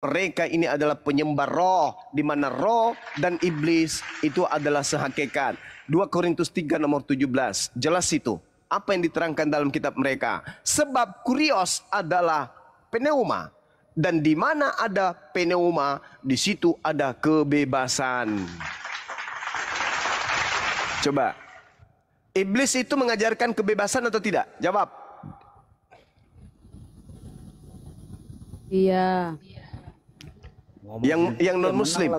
mereka ini adalah penyembah roh, di mana roh dan iblis itu adalah sehakikat. 2 Korintus 3 nomor 17. Jelas itu. Apa yang diterangkan dalam kitab mereka? Sebab kurios adalah pneuma. Dan di mana ada pneuma, di situ ada kebebasan. Coba. Iblis itu mengajarkan kebebasan atau tidak? Jawab. Iya. Yang non muslim.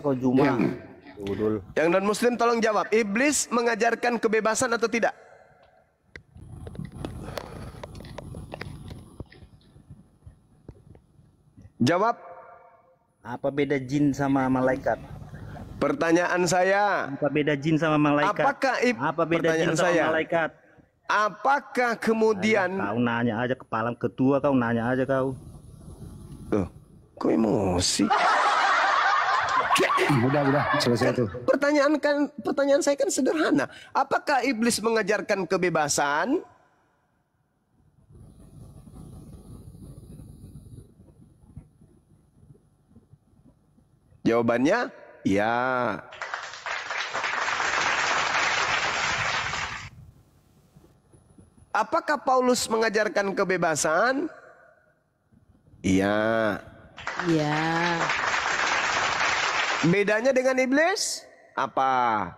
Yang non muslim tolong jawab. Iblis mengajarkan kebebasan atau tidak? Jawab. Apa beda jin sama malaikat? Pertanyaan saya. Apa beda jin sama malaikat? Apa beda jin sama malaikat? Apakah kemudian kau nanya aja kepala ketua, kau nanya aja kau. Kok emosi? Udah selesai tuh. Pertanyaan saya kan sederhana. Apakah iblis mengajarkan kebebasan? Jawabannya ya. Apakah Paulus mengajarkan kebebasan? Iya. Iya. Bedanya dengan iblis? Apa?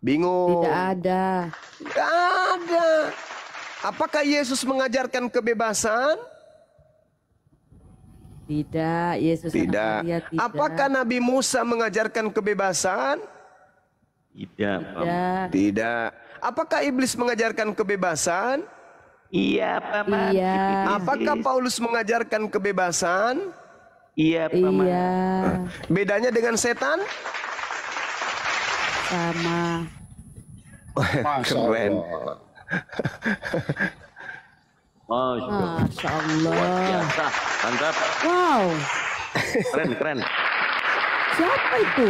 Bingung? Tidak ada. Tidak ada. Apakah Yesus mengajarkan kebebasan? Tidak. Yesus tidak. Tidak. Apakah Nabi Musa mengajarkan kebebasan? Tidak. Tidak. Apakah iblis mengajarkan kebebasan? Iya, Paman. Iya. Apakah Paulus mengajarkan kebebasan? Iya, Paman. Iya. Bedanya dengan setan? Sama. Keren. Masya Allah. Luar biasa. Mantap. Wow. Keren. Siapa itu?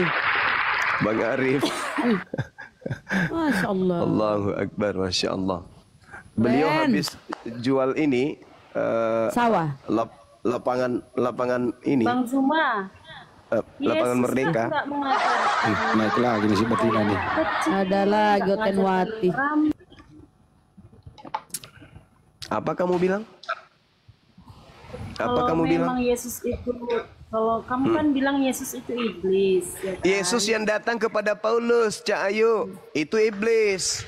Bang Arif. Masya Allah. Allahu Akbar, Masya Allah. Beliau habis jual ini sawah. Lapangan ini. Bang Zuma. Lapangan Merdeka. Naik lagi nih si betina nih. Adalah Gotenwati. Apa kamu bilang? Apa Kalau kamu bilang? memang Yesus itu, kalau kamu kan bilang Yesus itu iblis. Ya kan? Yesus yang datang kepada Paulus, Cak Ayu, itu iblis.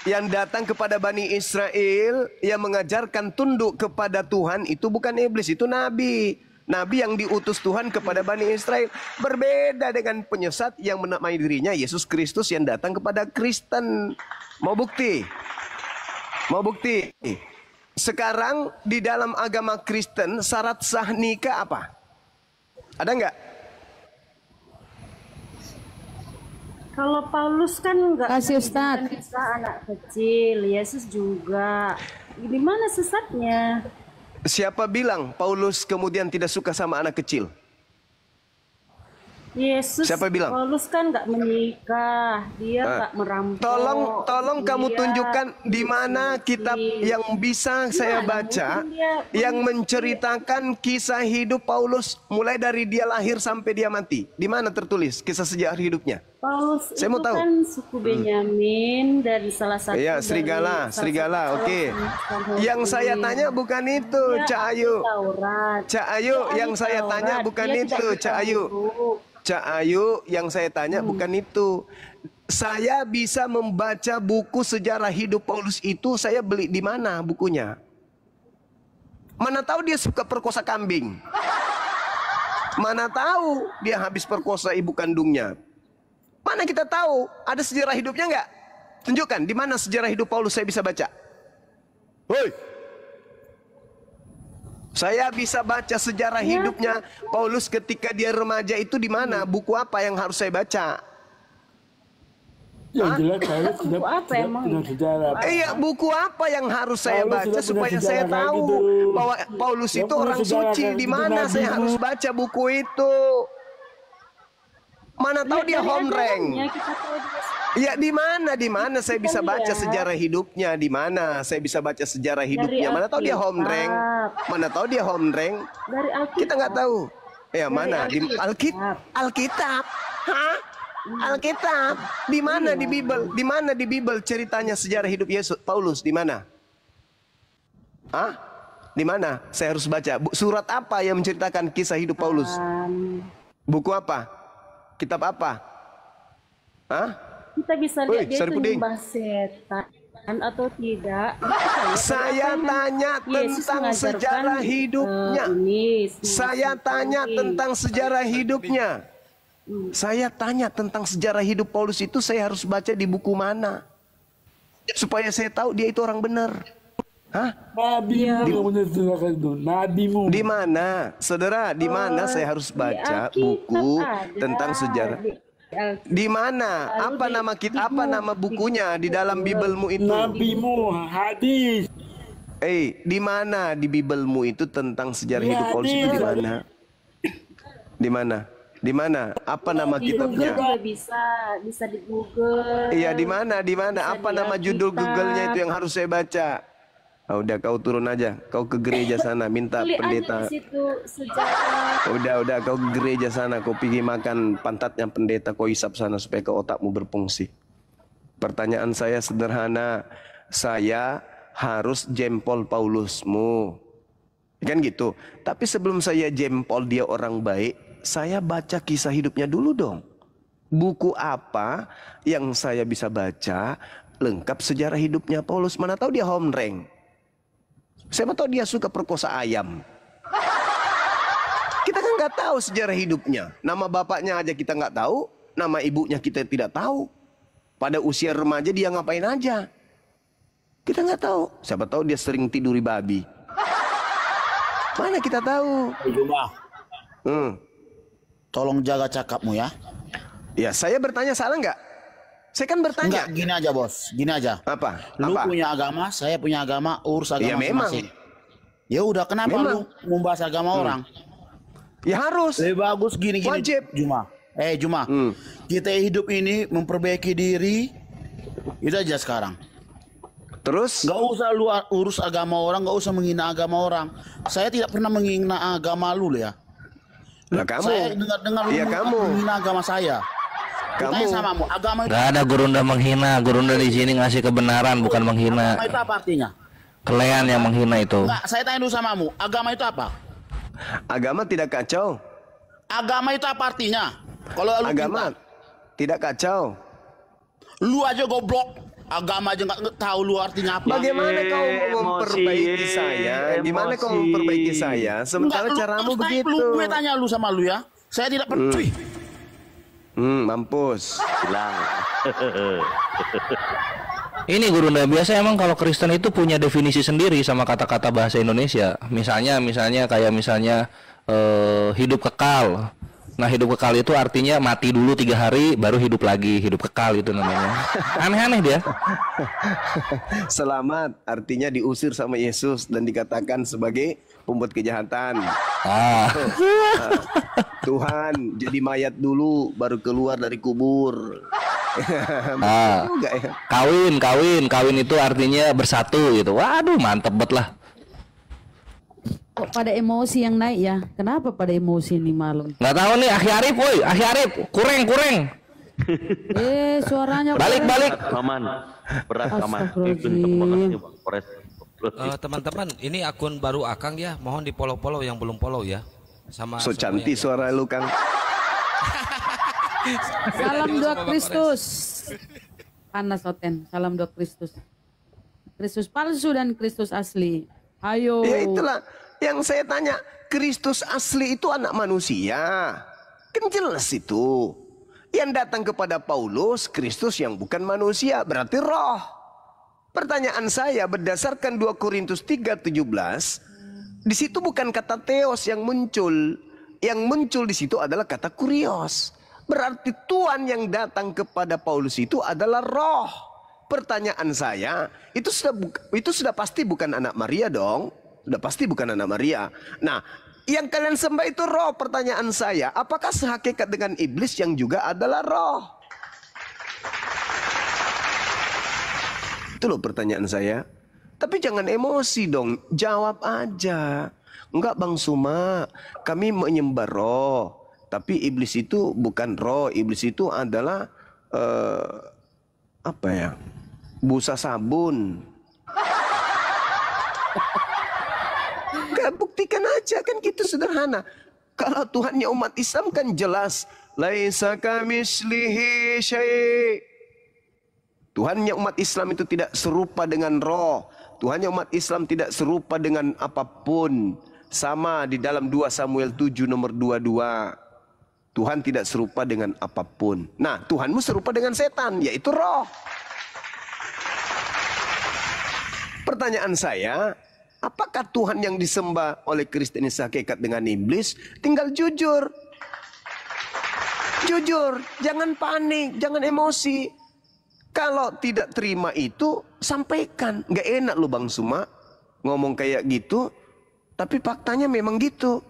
Yang datang kepada Bani Israel, yang mengajarkan tunduk kepada Tuhan, itu bukan iblis, itu nabi. Nabi yang diutus Tuhan kepada Bani Israel. Berbeda dengan penyesat yang menamai dirinya Yesus Kristus yang datang kepada Kristen. Mau bukti? Mau bukti? Sekarang di dalam agama Kristen syarat sah nikah apa? Ada nggak? Kalau Paulus kan nggak Kasih Ustaz. kisah anak kecil, Yesus juga. Di mana sesatnya? Siapa bilang Paulus kemudian tidak suka sama anak kecil? Yesus, siapa bilang? Paulus kan nggak menikah, dia nggak merampok. Tolong kamu tunjukkan di mana kitab yang bisa saya baca yang menceritakan kisah hidup Paulus mulai dari dia lahir sampai dia mati. Di mana tertulis kisah sejarah hidupnya? Paulus saya itu mau tahu. Kan suku Benyamin dari salah satu. Iya, serigala, oke. Yang saya tanya bukan itu, Cak Ayu. Cak Ayu, yang saya tanya bukan itu, Cak Ayu. Cak Ayu, yang saya tanya bukan itu. Saya bisa membaca buku sejarah hidup Paulus itu, saya beli di mana bukunya? Mana tahu dia suka perkosa kambing? Mana tahu dia habis perkosa ibu kandungnya? Mana kita tahu? Ada sejarah hidupnya nggak? Tunjukkan di mana sejarah hidup Paulus saya bisa baca. Hoi. Saya bisa baca sejarah hidupnya Paulus ketika dia remaja itu di mana? Buku apa yang harus saya baca? Yang jelas saya tidak sejarah. Iya, buku apa yang harus saya baca supaya saya tahu bahwa Paulus itu orang suci? Di mana saya harus baca buku itu? Mana tahu dia home rank? Ya di mana saya bisa baca sejarah hidupnya? Di mana saya bisa baca sejarah hidupnya? Mana tahu dia home rank? Mana tahu dia home rank? Kita nggak tahu. Ya mana? Di Alkitab. Hah? Alkitab. Di mana di Bible? Di mana di Bible ceritanya sejarah hidup Yesus Paulus? Di mana? Hah? Di mana? Saya harus baca. Surat apa yang menceritakan kisah hidup Paulus? Buku apa? Kitab apa? Hah? Kita bisa lihat dia itu nyembah setan atau tidak. Saya tanya tentang sejarah hidupnya. Saya tanya tentang sejarah hidupnya. Saya tanya tentang sejarah hidup Paulus itu saya harus baca di buku mana? Supaya saya tahu dia itu orang benar. Hah? Nabimu. Di mana? Saudara, di mana saya harus baca buku tentang sejarah? Di mana? Apa nama kita? Apa nama bukunya di dalam Biblemu itu? Nabimu, hadis. Di mana di Biblemu itu tentang sejarah hidup Paulus itu di mana? Di mana? Di mana? Apa nama kitabnya? Bisa di Google. Iya, di mana? Di mana? Apa nama judul Google-nya itu yang harus saya baca? Udah kau turun aja, kau ke gereja sana minta pendeta. Udah kau ke gereja sana, kau pergi makan pantatnya pendeta, kau hisap sana supaya ke otakmu berfungsi. Pertanyaan saya sederhana, saya harus jempol Paulusmu, kan gitu. Tapi sebelum saya jempol dia orang baik, saya baca kisah hidupnya dulu dong. Buku apa yang saya bisa baca lengkap sejarah hidupnya Paulus? Mana tahu dia homreng. Siapa tahu dia suka perkosa ayam. Kita kan nggak tahu sejarah hidupnya. Nama bapaknya aja kita nggak tahu. Nama ibunya kita tidak tahu. Pada usia remaja dia ngapain aja. Kita nggak tahu. Siapa tahu dia sering tiduri babi. Mana kita tahu. Jumah. Tolong jaga cakapmu ya. Ya, saya bertanya salah nggak? Saya kan bertanya. Enggak, gini aja bos, gini aja. Apa? Lu punya agama, saya punya agama, urus agama masing-masing. Ya udah, kenapa lu membahas agama orang? Ya harus. Lebih bagus gini. Wajib. Juma. Kita hidup ini memperbaiki diri. Itu aja sekarang. Terus? Gak usah lu urus agama orang, gak usah menghina agama orang. Saya tidak pernah menghina agama lu ya. Lah kamu. Saya dengar-dengar lu menghina agama saya. Kamu samamu, agama itu. Gak ada Gurunda menghina, Gurunda di sini ngasih kebenaran bukan menghina. Agama itu apa artinya? Kalian yang menghina itu. Enggak, saya tanya dulu samamu, agama itu apa? Agama tidak kacau. Agama itu apa artinya? Kalau lu agama tidak kacau. Lu aja goblok. Agama aja nggak tahu lu artinya apa. Bagaimana kau mau memperbaiki saya? Gimana kau memperbaiki saya? Sementara caramu begitu. Gue tanya lu sama lu ya. Saya tidak peduli. Mampus. Hilang. Ini Gurunda, biasa emang kalau Kristen itu punya definisi sendiri sama kata-kata bahasa Indonesia. Misalnya hidup kekal. Nah, hidup kekal itu artinya mati dulu 3 hari baru hidup lagi. Hidup kekal itu namanya. Aneh-aneh dia. Selamat artinya diusir sama Yesus dan dikatakan sebagai pembuat kejahatan. Tuhan jadi mayat dulu baru keluar dari kubur. Juga ya. Kawin itu artinya bersatu gitu. Waduh, mantep banget lah. Kok pada emosi yang naik ya? Kenapa pada emosi nih malam? Nggak tahu nih, Akhi Arif, kureng. Suaranya balik. Aman. Berat aman. Teman-teman, ini akun baru Akang ya. Mohon di follow yang belum follow ya. Sama so cantik suara lu, Kang. Salam doa Kristus. Panas Oten. Salam doa Kristus. Kristus palsu dan Kristus asli. Ayo. Ya itulah yang saya tanya. Kristus asli itu anak manusia. Kan jelas itu. Yang datang kepada Paulus, Kristus yang bukan manusia, berarti roh. Pertanyaan saya berdasarkan 2 Korintus 3:17, di situ bukan kata theos yang muncul. Yang muncul di situ adalah kata kurios. Berarti Tuhan yang datang kepada Paulus itu adalah roh. Pertanyaan saya, itu sudah pasti bukan anak Maria dong. Sudah pasti bukan anak Maria. Nah, yang kalian sembah itu roh. Pertanyaan saya, apakah sehakikat dengan iblis yang juga adalah roh? Itu loh pertanyaan saya. Tapi jangan emosi dong, jawab aja. Enggak Bang Suma, kami menyembah roh. Tapi iblis itu bukan roh, iblis itu adalah apa ya? Busa sabun. Buktikan aja, kan gitu sederhana. Kalau Tuhannya umat Islam kan jelas, laisa kamitslihi syai'. Tuhannya umat Islam itu tidak serupa dengan roh. Tuhannya umat Islam tidak serupa dengan apapun. Sama di dalam 2 Samuel 7 nomor 22. Tuhan tidak serupa dengan apapun. Nah, Tuhanmu serupa dengan setan, yaitu roh. Pertanyaan saya, apakah Tuhan yang disembah oleh Kristen ini sehakikat dengan iblis? Tinggal jujur. Jujur, jangan panik, jangan emosi. Kalau tidak terima itu, sampaikan. Nggak enak loh Bang Suma ngomong kayak gitu, tapi faktanya memang gitu.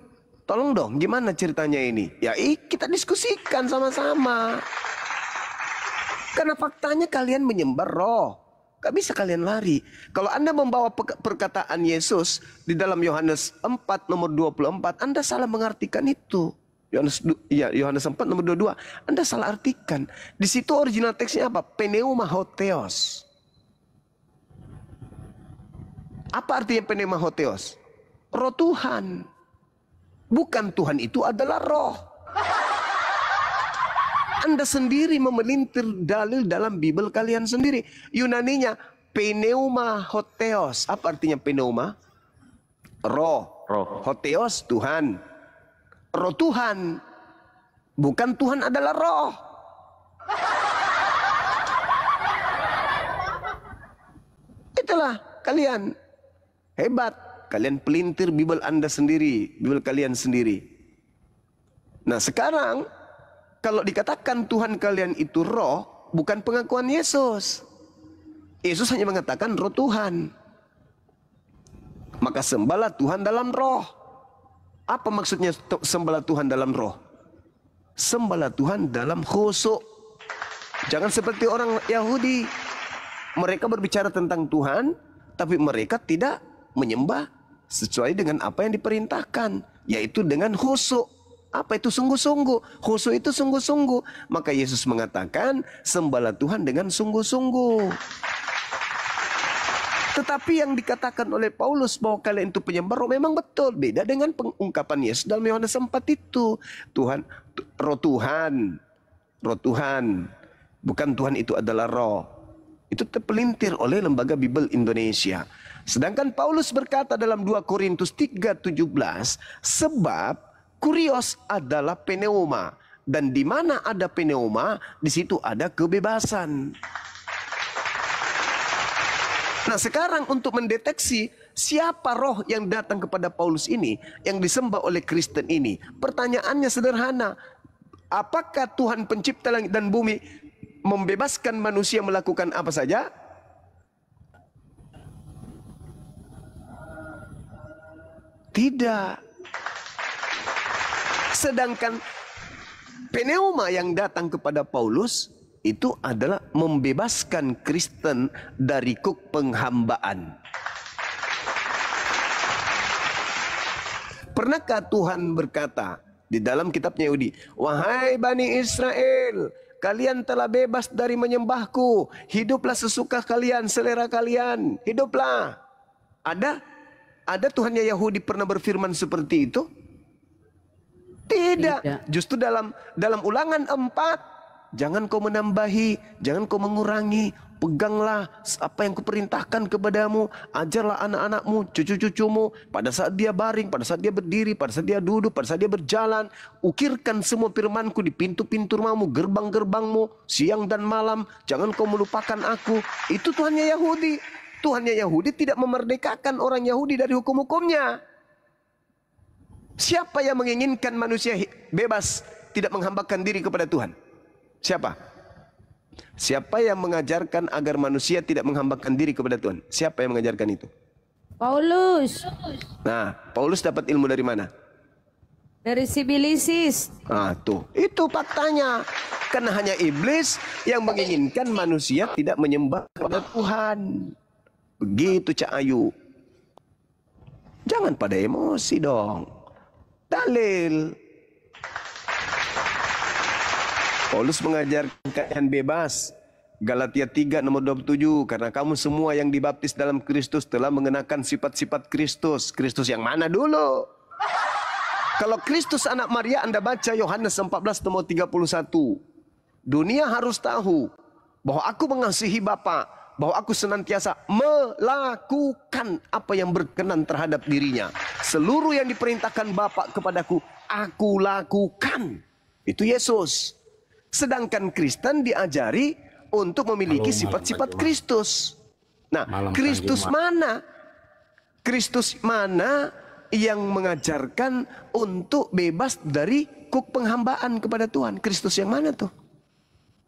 Tolong dong, gimana ceritanya ini? Ya kita diskusikan sama-sama. Karena faktanya kalian menyembah roh. Gak bisa kalian lari. Kalau Anda membawa perkataan Yesus di dalam Yohanes 4 nomor 24, Anda salah mengartikan itu. Yohanes 4 nomor 22. Anda salah artikan. Di situ original teksnya apa? Pneuma hotheos. Apa artinya pneuma hotheos? Roh Tuhan. Bukan Tuhan itu adalah roh. Anda sendiri memelintir dalil dalam Bible kalian sendiri. Yunaninya pneuma hotheos. Apa artinya pneuma? Roh. Hotheos Tuhan. Roh Tuhan. Bukan Tuhan adalah roh. Itulah kalian. Hebat. Kalian pelintir Bible Anda sendiri. Bible kalian sendiri. Nah sekarang, kalau dikatakan Tuhan kalian itu roh, bukan pengakuan Yesus. Yesus hanya mengatakan roh Tuhan. Maka sembahlah Tuhan dalam roh. Apa maksudnya sembahlah Tuhan dalam roh? Sembahlah Tuhan dalam khusyuk. Jangan seperti orang Yahudi. Mereka berbicara tentang Tuhan, tapi mereka tidak menyembah sesuai dengan apa yang diperintahkan, yaitu dengan khusyuk. Apa itu sungguh-sungguh? Khusyuk itu sungguh-sungguh. Maka Yesus mengatakan, sembahlah Tuhan dengan sungguh-sungguh. Tetapi yang dikatakan oleh Paulus bahwa kalian itu penyembah roh memang betul. Beda dengan pengungkapan Yesus dalam Yohanes 4 itu. Tuhan, roh Tuhan. Roh Tuhan. Bukan Tuhan itu adalah roh. Itu terpelintir oleh Lembaga Bible Indonesia. Sedangkan Paulus berkata dalam 2 Korintus 3:17, sebab kurios adalah pneuma, dan di mana ada pneuma, di situ ada kebebasan. Nah sekarang untuk mendeteksi siapa roh yang datang kepada Paulus ini, yang disembah oleh Kristen ini, pertanyaannya sederhana. Apakah Tuhan pencipta langit dan bumi membebaskan manusia melakukan apa saja? Tidak. Sedangkan pneuma yang datang kepada Paulus itu adalah membebaskan Kristen dari kuk penghambaan. Pernahkah Tuhan berkata di dalam kitabnya Yahudi, wahai Bani Israel, kalian telah bebas dari menyembahku, hiduplah sesuka kalian, selera kalian, hiduplah. Ada Tuhannya Yahudi pernah berfirman seperti itu? Tidak. Justru dalam Ulangan 4, jangan kau menambahi, jangan kau mengurangi. Peganglah apa yang kuperintahkan kepadamu. Ajarlah anak-anakmu, cucu-cucumu. Pada saat dia baring, pada saat dia berdiri, pada saat dia duduk, pada saat dia berjalan. Ukirkan semua firmanku di pintu-pintu rumahmu, gerbang-gerbangmu, siang dan malam. Jangan kau melupakan aku. Itu Tuhannya Yahudi. Tuhannya Yahudi tidak memerdekakan orang Yahudi dari hukum-hukumnya. Siapa yang menginginkan manusia bebas, tidak menghambakan diri kepada Tuhan? Siapa? Siapa yang mengajarkan agar manusia tidak menghambakan diri kepada Tuhan? Siapa yang mengajarkan itu? Paulus. Nah, Paulus dapat ilmu dari mana? Dari Sibilisis. Nah, tuh. Itu faktanya. Karena hanya iblis yang menginginkan manusia tidak menyembah kepada Tuhan. Begitu Cak Ayu. Jangan pada emosi dong. Dalil. Paulus mengajarkan kalian bebas. Galatia 3 nomor 27. Karena kamu semua yang dibaptis dalam Kristus telah mengenakan sifat-sifat Kristus. Kristus yang mana dulu? Kalau Kristus anak Maria, Anda baca Yohanes 14 nomor 31. Dunia harus tahu bahwa aku mengasihi Bapa, bahwa aku senantiasa melakukan apa yang berkenan terhadap dirinya. Seluruh yang diperintahkan Bapa kepadaku, aku lakukan. Itu Yesus. Sedangkan Kristen diajari untuk memiliki sifat-sifat Kristus. Nah, Kristus mana? Kristus mana yang mengajarkan untuk bebas dari kuk penghambaan kepada Tuhan? Kristus yang mana tuh?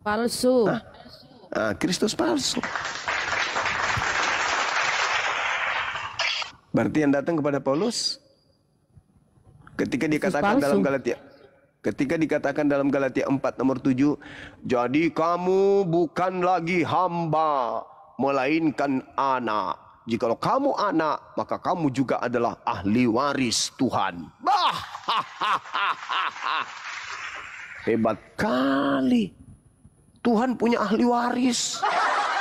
Palsu. Kristus palsu. Berarti yang datang kepada Paulus ketika dikatakan dalam Galatia, ketika dikatakan dalam Galatia 4 nomor 7, jadi kamu bukan lagi hamba, melainkan anak. Jikalau kamu anak, maka kamu juga adalah ahli waris Tuhan. Hebat kali. Tuhan punya ahli waris.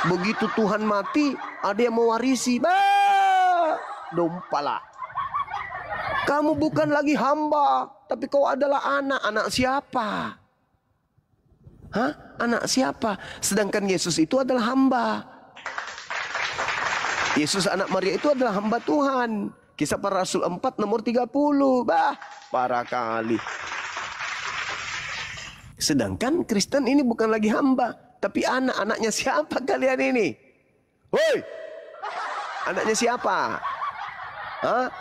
Begitu Tuhan mati, ada yang mewarisi. Dompala. Kamu bukan lagi hamba, tapi kau adalah anak. Anak siapa? Hah? Anak siapa? Sedangkan Yesus itu adalah hamba. Yesus anak Maria itu adalah hamba Tuhan. Kisah Para Rasul 4 nomor 30. Parah kali. Sedangkan Kristen ini bukan lagi hamba, tapi anak. Anaknya siapa kalian ini? Woi! Anaknya siapa? Hah?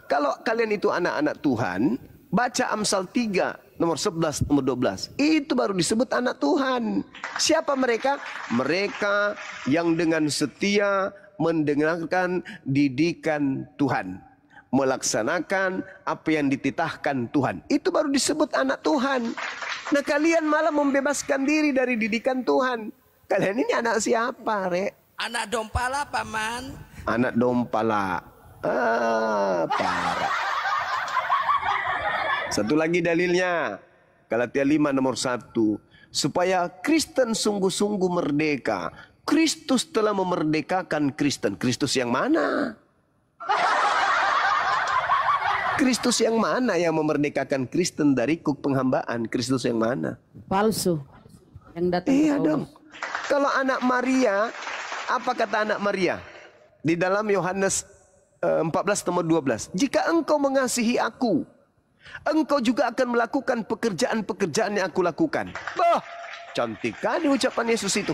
Kalau kalian itu anak-anak Tuhan, baca Amsal 3 nomor 11 nomor 12. Itu baru disebut anak Tuhan. Siapa mereka? Mereka yang dengan setia mendengarkan didikan Tuhan, melaksanakan apa yang dititahkan Tuhan. Itu baru disebut anak Tuhan. Nah, kalian malah membebaskan diri dari didikan Tuhan. Kalian ini anak siapa, Rek? Anak dompala, Paman. Anak dompala. Parah. Satu lagi dalilnya. Galatia 5 nomor 1. Supaya Kristen sungguh-sungguh merdeka. Kristus telah memerdekakan Kristen. Kristus yang mana? Kristus yang mana yang memerdekakan Kristen dari kuk penghambaan? Kristus yang mana? Palsu. Yang datang. Iya dong. Kalau anak Maria, apa kata anak Maria? Di dalam Yohanes 14 nomor 12. Jika engkau mengasihi aku, engkau juga akan melakukan pekerjaan-pekerjaan yang aku lakukan. Cantik kali ucapan Yesus itu.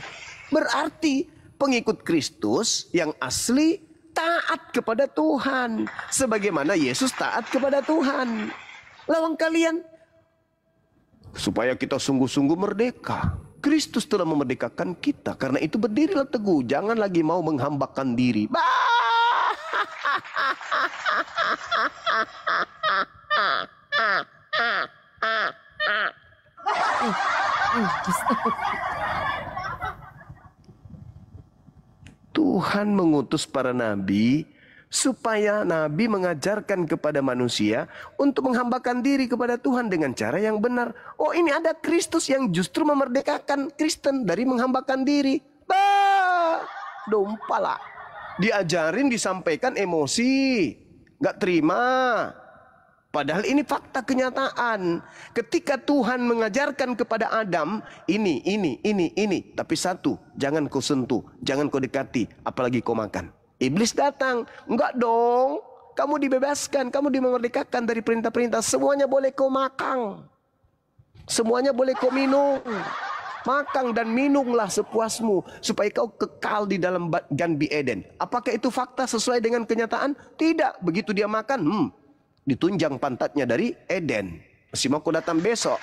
Berarti pengikut Kristus yang asli taat kepada Tuhan. Sebagaimana Yesus taat kepada Tuhan. Lawang kalian. Supaya kita sungguh-sungguh merdeka. Kristus telah memerdekakan kita. Karena itu berdirilah teguh. Jangan lagi mau menghambakan diri. Tuhan mengutus para nabi supaya nabi mengajarkan kepada manusia untuk menghambakan diri kepada Tuhan dengan cara yang benar. Oh, ini ada Kristus yang justru memerdekakan Kristen dari menghambakan diri. Dompala. Diajarin, disampaikan emosi, nggak terima. Padahal ini fakta kenyataan. Ketika Tuhan mengajarkan kepada Adam, ini. Tapi satu, jangan kau sentuh, jangan kau dekati, apalagi kau makan. Iblis datang, enggak dong. Kamu dibebaskan, kamu dimerdekakan dari perintah-perintah. Semuanya boleh kau makan. Semuanya boleh kau minum. Makan dan minumlah sepuasmu, supaya kau kekal di dalam Ganbi Eden. Apakah itu fakta sesuai dengan kenyataan? Tidak. Begitu dia makan, ditunjang pantatnya dari Eden. Masih mau kau datang besok.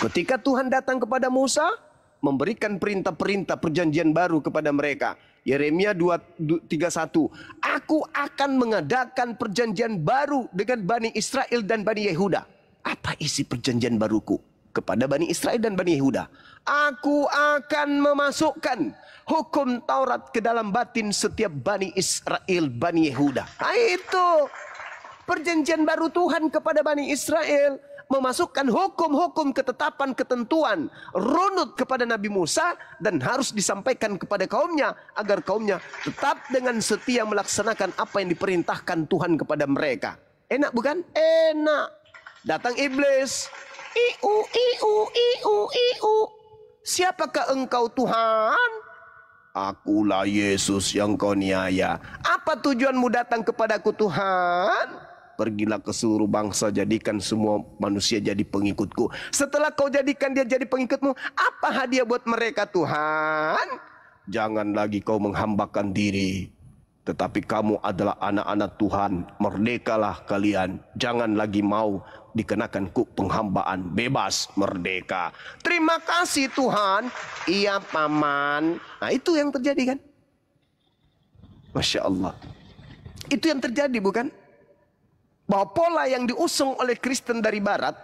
Ketika Tuhan datang kepada Musa, memberikan perintah-perintah perjanjian baru kepada mereka. Yeremia 2:31. Aku akan mengadakan perjanjian baru dengan Bani Israel dan Bani Yehuda. Apa isi perjanjian baruku? kepada Bani Israel dan Bani Yehuda. Aku akan memasukkan hukum Taurat ke dalam batin setiap Bani Israel, Bani Yehuda. Nah, itu perjanjian baru Tuhan kepada Bani Israel. Memasukkan hukum-hukum, ketetapan, ketentuan runut kepada Nabi Musa dan harus disampaikan kepada kaumnya agar kaumnya tetap dengan setia melaksanakan apa yang diperintahkan Tuhan kepada mereka. Enak bukan? Enak. Datang iblis. Iu. Siapakah engkau Tuhan? Akulah Yesus yang kau niaya. Apa tujuanmu datang kepadaku Tuhan? Pergilah ke seluruh bangsa, jadikan semua manusia jadi pengikutku. Setelah kau jadikan dia jadi pengikutmu, apa hadiah buat mereka Tuhan? Jangan lagi kau menghambakan diri, tetapi kamu adalah anak-anak Tuhan. Merdekalah kalian. Jangan lagi mau dikenakan kuk penghambaan. Bebas, merdeka. Terima kasih Tuhan. Iya paman. Nah itu yang terjadi kan? Masya Allah. Itu yang terjadi bukan? Bahwa pola yang diusung oleh Kristen dari Barat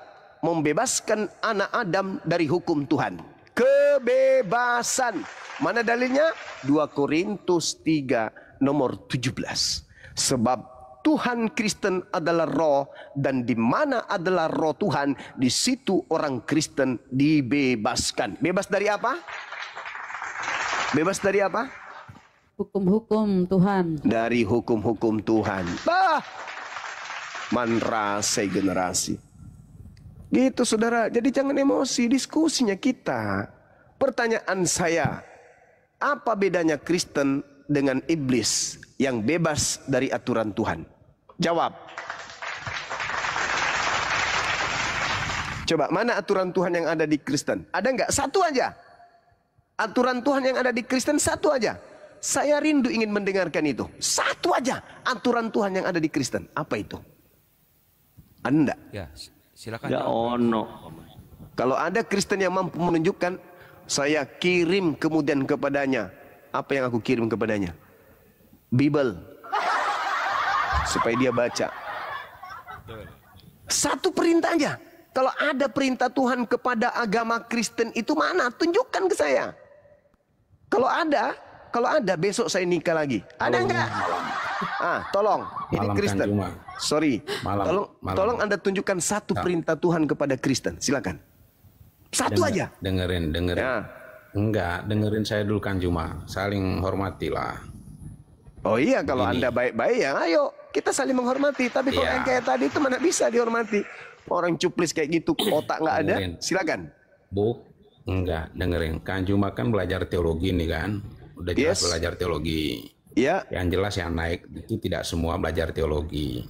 membebaskan anak Adam dari hukum Tuhan. Kebebasan. Mana dalilnya? 2 Korintus 3 nomor 17. Sebab Tuhan Kristen adalah roh, dan di mana adalah roh Tuhan, di situ orang Kristen dibebaskan. Bebas dari apa? Bebas dari apa? Hukum-hukum Tuhan. Dari hukum-hukum Tuhan. Manrasai generasi. Gitu saudara. Jadi jangan emosi, diskusinya kita. Pertanyaan saya, apa bedanya Kristen dengan iblis yang bebas dari aturan Tuhan? Jawab. Coba, mana aturan Tuhan yang ada di Kristen? Ada nggak? Satu aja. Aturan Tuhan yang ada di Kristen satu aja. Saya rindu ingin mendengarkan itu. Satu aja aturan Tuhan yang ada di Kristen. Apa itu? Anda? Ya, silakan. Ya ono. Kalau ada Kristen yang mampu menunjukkan, saya kirim kemudian kepadanya. Apa yang aku kirim kepadanya? Bible. Supaya dia baca. Satu perintah aja. Kalau ada perintah Tuhan kepada agama Kristen itu mana? Tunjukkan ke saya. Kalau ada besok saya nikah lagi. Ada enggak? Tolong. Ini Kristen. Sorry. Tolong Anda tunjukkan satu perintah Tuhan kepada Kristen. Silakan. Satu aja. Dengerin. Ya. Enggak, dengerin saya dulu Kang Juma. Saling hormatilah. Oh iya, kalau Anda baik-baik ya ayo kita saling menghormati. Tapi kalau yang kayak tadi itu mana bisa dihormati? Orang cuplis kayak gitu, otak nggak ada. Silakan. Enggak, dengerin. Kang Juma kan belajar teologi nih kan. Udah jelas belajar teologi. Ya. Yang jelas yang naik itu tidak semua belajar teologi.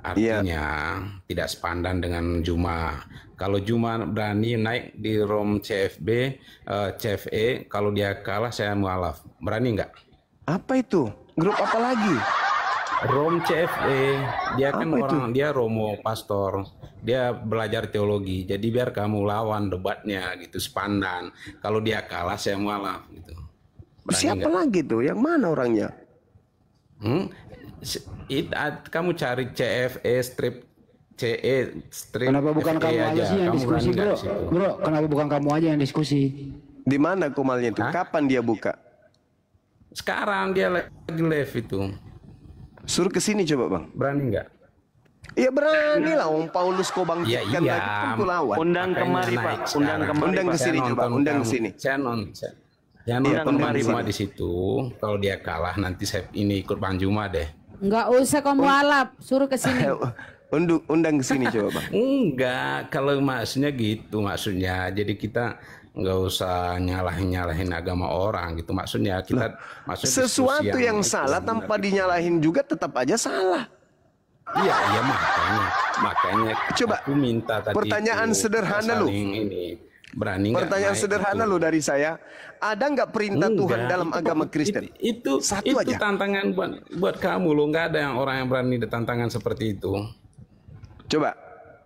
Artinya tidak sepandan dengan Juma. Kalau Juma berani naik di ROM CFE, kalau dia kalah saya mualaf. Berani nggak? Apa itu? Grup apa lagi? ROM CFE. Dia kan apa orang, dia romo pastor. Dia belajar teologi. Jadi biar kamu lawan debatnya gitu, sepandan. Kalau dia kalah saya mualaf gitu. Berani siapa nggak? Lagi tuh? Yang mana orangnya? Kamu cari CFE strip CE strip. Kenapa bukan kamu aja sih yang diskusi, bro? Bro, kenapa bukan kamu aja yang diskusi? Di mana Komalnya itu? Kapan dia buka? Sekarang dia lagi live itu. Suruh ke sini coba bang. Berani nggak? Ya berani lah. Om Paulus kau bangkitkan lagi tentu lawan. Undang kemari Pak. Undang ke sini coba. Undang ke sini. Saya nonton. Jangan kemari Juma di situ. Kalau dia kalah nanti saya ini ikut Bang Juma deh. Enggak usah kamu alap, suruh ke sini. Undang ke sini coba Bang. Enggak, kalau maksudnya gitu maksudnya. Jadi kita nggak usah nyalahin agama orang gitu. Maksudnya kita sesuatu yang salah tanpa dinyalahin juga tetap aja salah. Iya makanya coba aku minta tadi pertanyaan sederhana lu. Berani pertanyaan sederhana lu dari saya, ada nggak perintah Tuhan dalam agama Kristen? Itu aja. Tantangan buat kamu lo, nggak ada orang yang berani tantangan seperti itu. Coba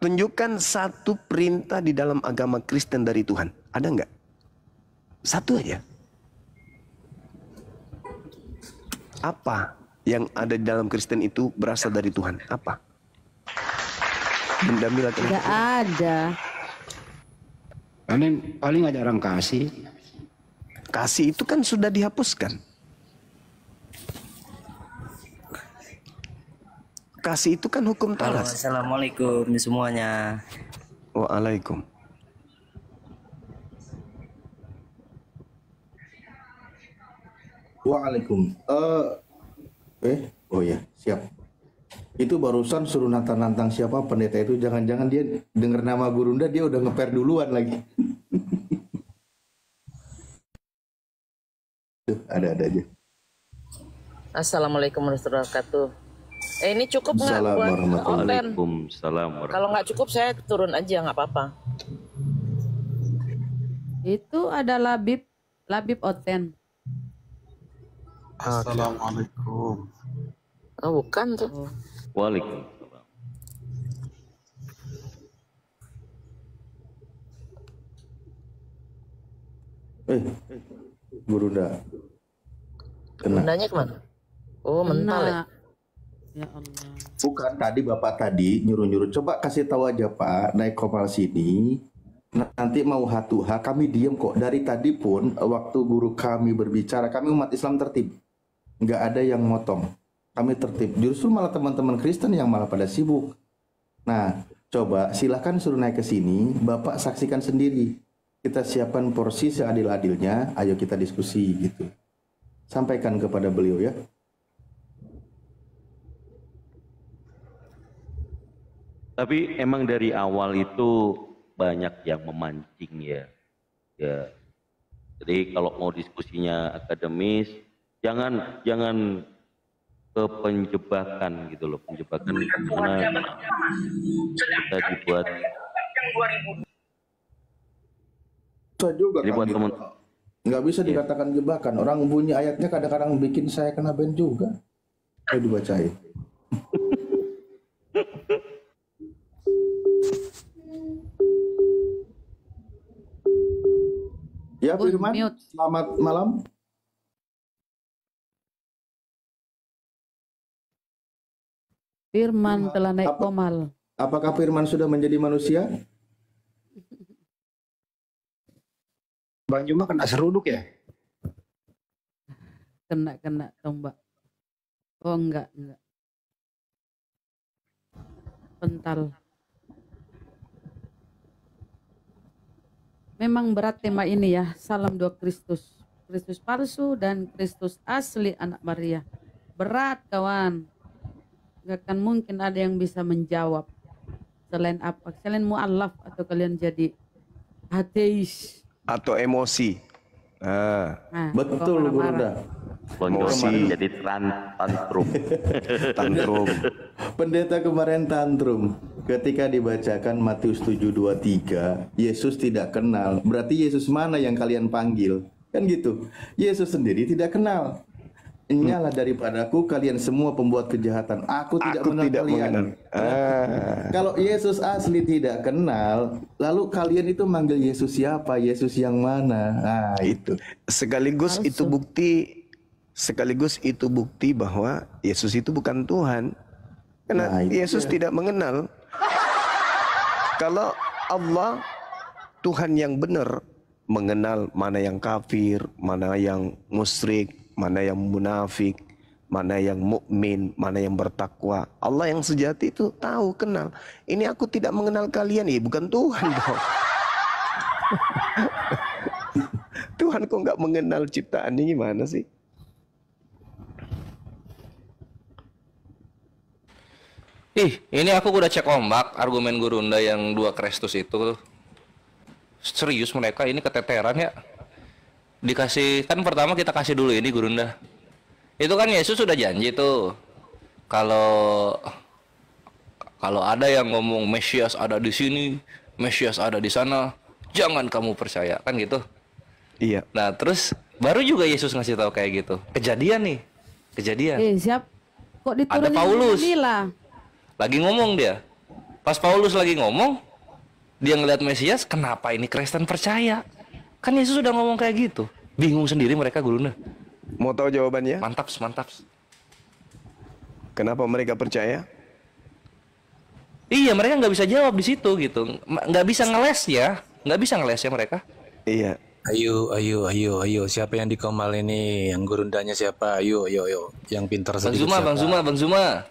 tunjukkan satu perintah di dalam agama Kristen dari Tuhan, ada nggak? Satu aja. Apa yang ada di dalam Kristen itu berasal dari Tuhan? Apa? Benda milah. Nggak ada. Paling ada orang kasih. Kasih itu kan sudah dihapuskan. Kasih itu kan hukum talas. Assalamualaikum semuanya. Waalaikum. Waalaikum. Oh ya, siap. Itu barusan suruh nantang-nantang siapa pendeta itu, jangan-jangan dia dengar nama Gurunda dia udah ngeper duluan lagi. Tuh, ada aja. Assalamualaikum warahmatullahi wabarakatuh. Ini cukup nggak buat konten? Waalaikumsalam. Kalau nggak cukup saya turun aja, nggak apa-apa. Itu ada Labib Oten. Assalamualaikum. Oh, bukan tuh. Waalaikumsalam. Gurunda. Gurundanya kemana? Oh, mental ya? Ya Allah. Bukan, tadi Bapak tadi nyuruh-nyuruh, coba kasih tahu aja Pak, naik kapal sini, nanti mau hatuha, kami diem kok. Dari tadi pun, waktu guru kami berbicara, kami umat Islam tertib. Nggak ada yang motong. Kami tertib. Justru malah teman-teman Kristen yang malah pada sibuk. Nah, coba silahkan suruh naik ke sini, Bapak saksikan sendiri. Kita siapkan porsi seadil-adilnya, ayo kita diskusi gitu. Sampaikan kepada beliau ya. Tapi emang dari awal itu banyak yang memancing ya. Jadi kalau mau diskusinya akademis, jangan ke penjebakan gitu loh, penjebakan karena kita dibuat. Bisa juga jadi buat teman. Nggak bisa dikatakan jebakan. Orang bunyi ayatnya kadang-kadang bikin saya kena band juga. Saya dibacain. Ya, Firman, selamat malam. Firman telah naik komal. Apakah Firman sudah menjadi manusia? Bang Juma kena seruduk ya? Kena tombak. Oh enggak. Pental. Memang berat tema ini ya. Salam dua Kristus. Kristus palsu dan Kristus asli anak Maria. Berat kawan. Gak akan mungkin ada yang bisa menjawab. Selain apa? Selain mu'alaf atau kalian jadi ateis. Atau emosi. Betul Gurunda. Emosi jadi tantrum. Tantrum. Pendeta kemarin tantrum ketika dibacakan Matius 7:23, Yesus tidak kenal. Berarti Yesus mana yang kalian panggil? Kan gitu. Yesus sendiri tidak kenal. Nyalah daripadaku kalian semua pembuat kejahatan. Aku tidak mengenal kalian. Kalau Yesus asli tidak kenal, lalu kalian itu manggil Yesus siapa? Yesus yang mana? Nah, itu. Sekaligus itu bukti bahwa Yesus itu bukan Tuhan. Karena Yesus tidak mengenal. Kalau Allah Tuhan yang benar mengenal mana yang kafir, mana yang musyrik, mana yang munafik, mana yang mukmin, mana yang bertakwa. Allah yang sejati itu tahu, kenal. Ini aku tidak mengenal kalian, bukan Tuhan dong. Tuhan kok nggak mengenal ciptaannya, gimana sih? Ini aku udah cek ombak argumen Gurunda yang dua Kristus itu. Serius mereka ini keteteran ya. Dikasih, kan pertama kita kasih dulu ini Gurunda. Itu kan Yesus sudah janji tuh. Kalau ada yang ngomong Mesias ada di sini, Mesias ada di sana, jangan kamu percaya, kan gitu. Iya. Nah, terus baru juga Yesus ngasih tahu kayak gitu. Kejadian. Siap. Kok diturunin ada Paulus. Lila? Lagi ngomong dia. Pas Paulus lagi ngomong, dia ngeliat Mesias, kenapa ini Kristen percaya? Kan Yesus sudah ngomong kayak gitu. Bingung sendiri mereka Gurunda. Mau tahu jawabannya? Mantap. Kenapa mereka percaya? Iya, mereka nggak bisa jawab di situ gitu. Nggak bisa ngeles ya. Nggak bisa ngeles ya mereka. Iya. Ayo. Siapa yang di Komal ini? Yang gurundanya siapa? Ayo. Yang pintar sedikit. Bang Zuma.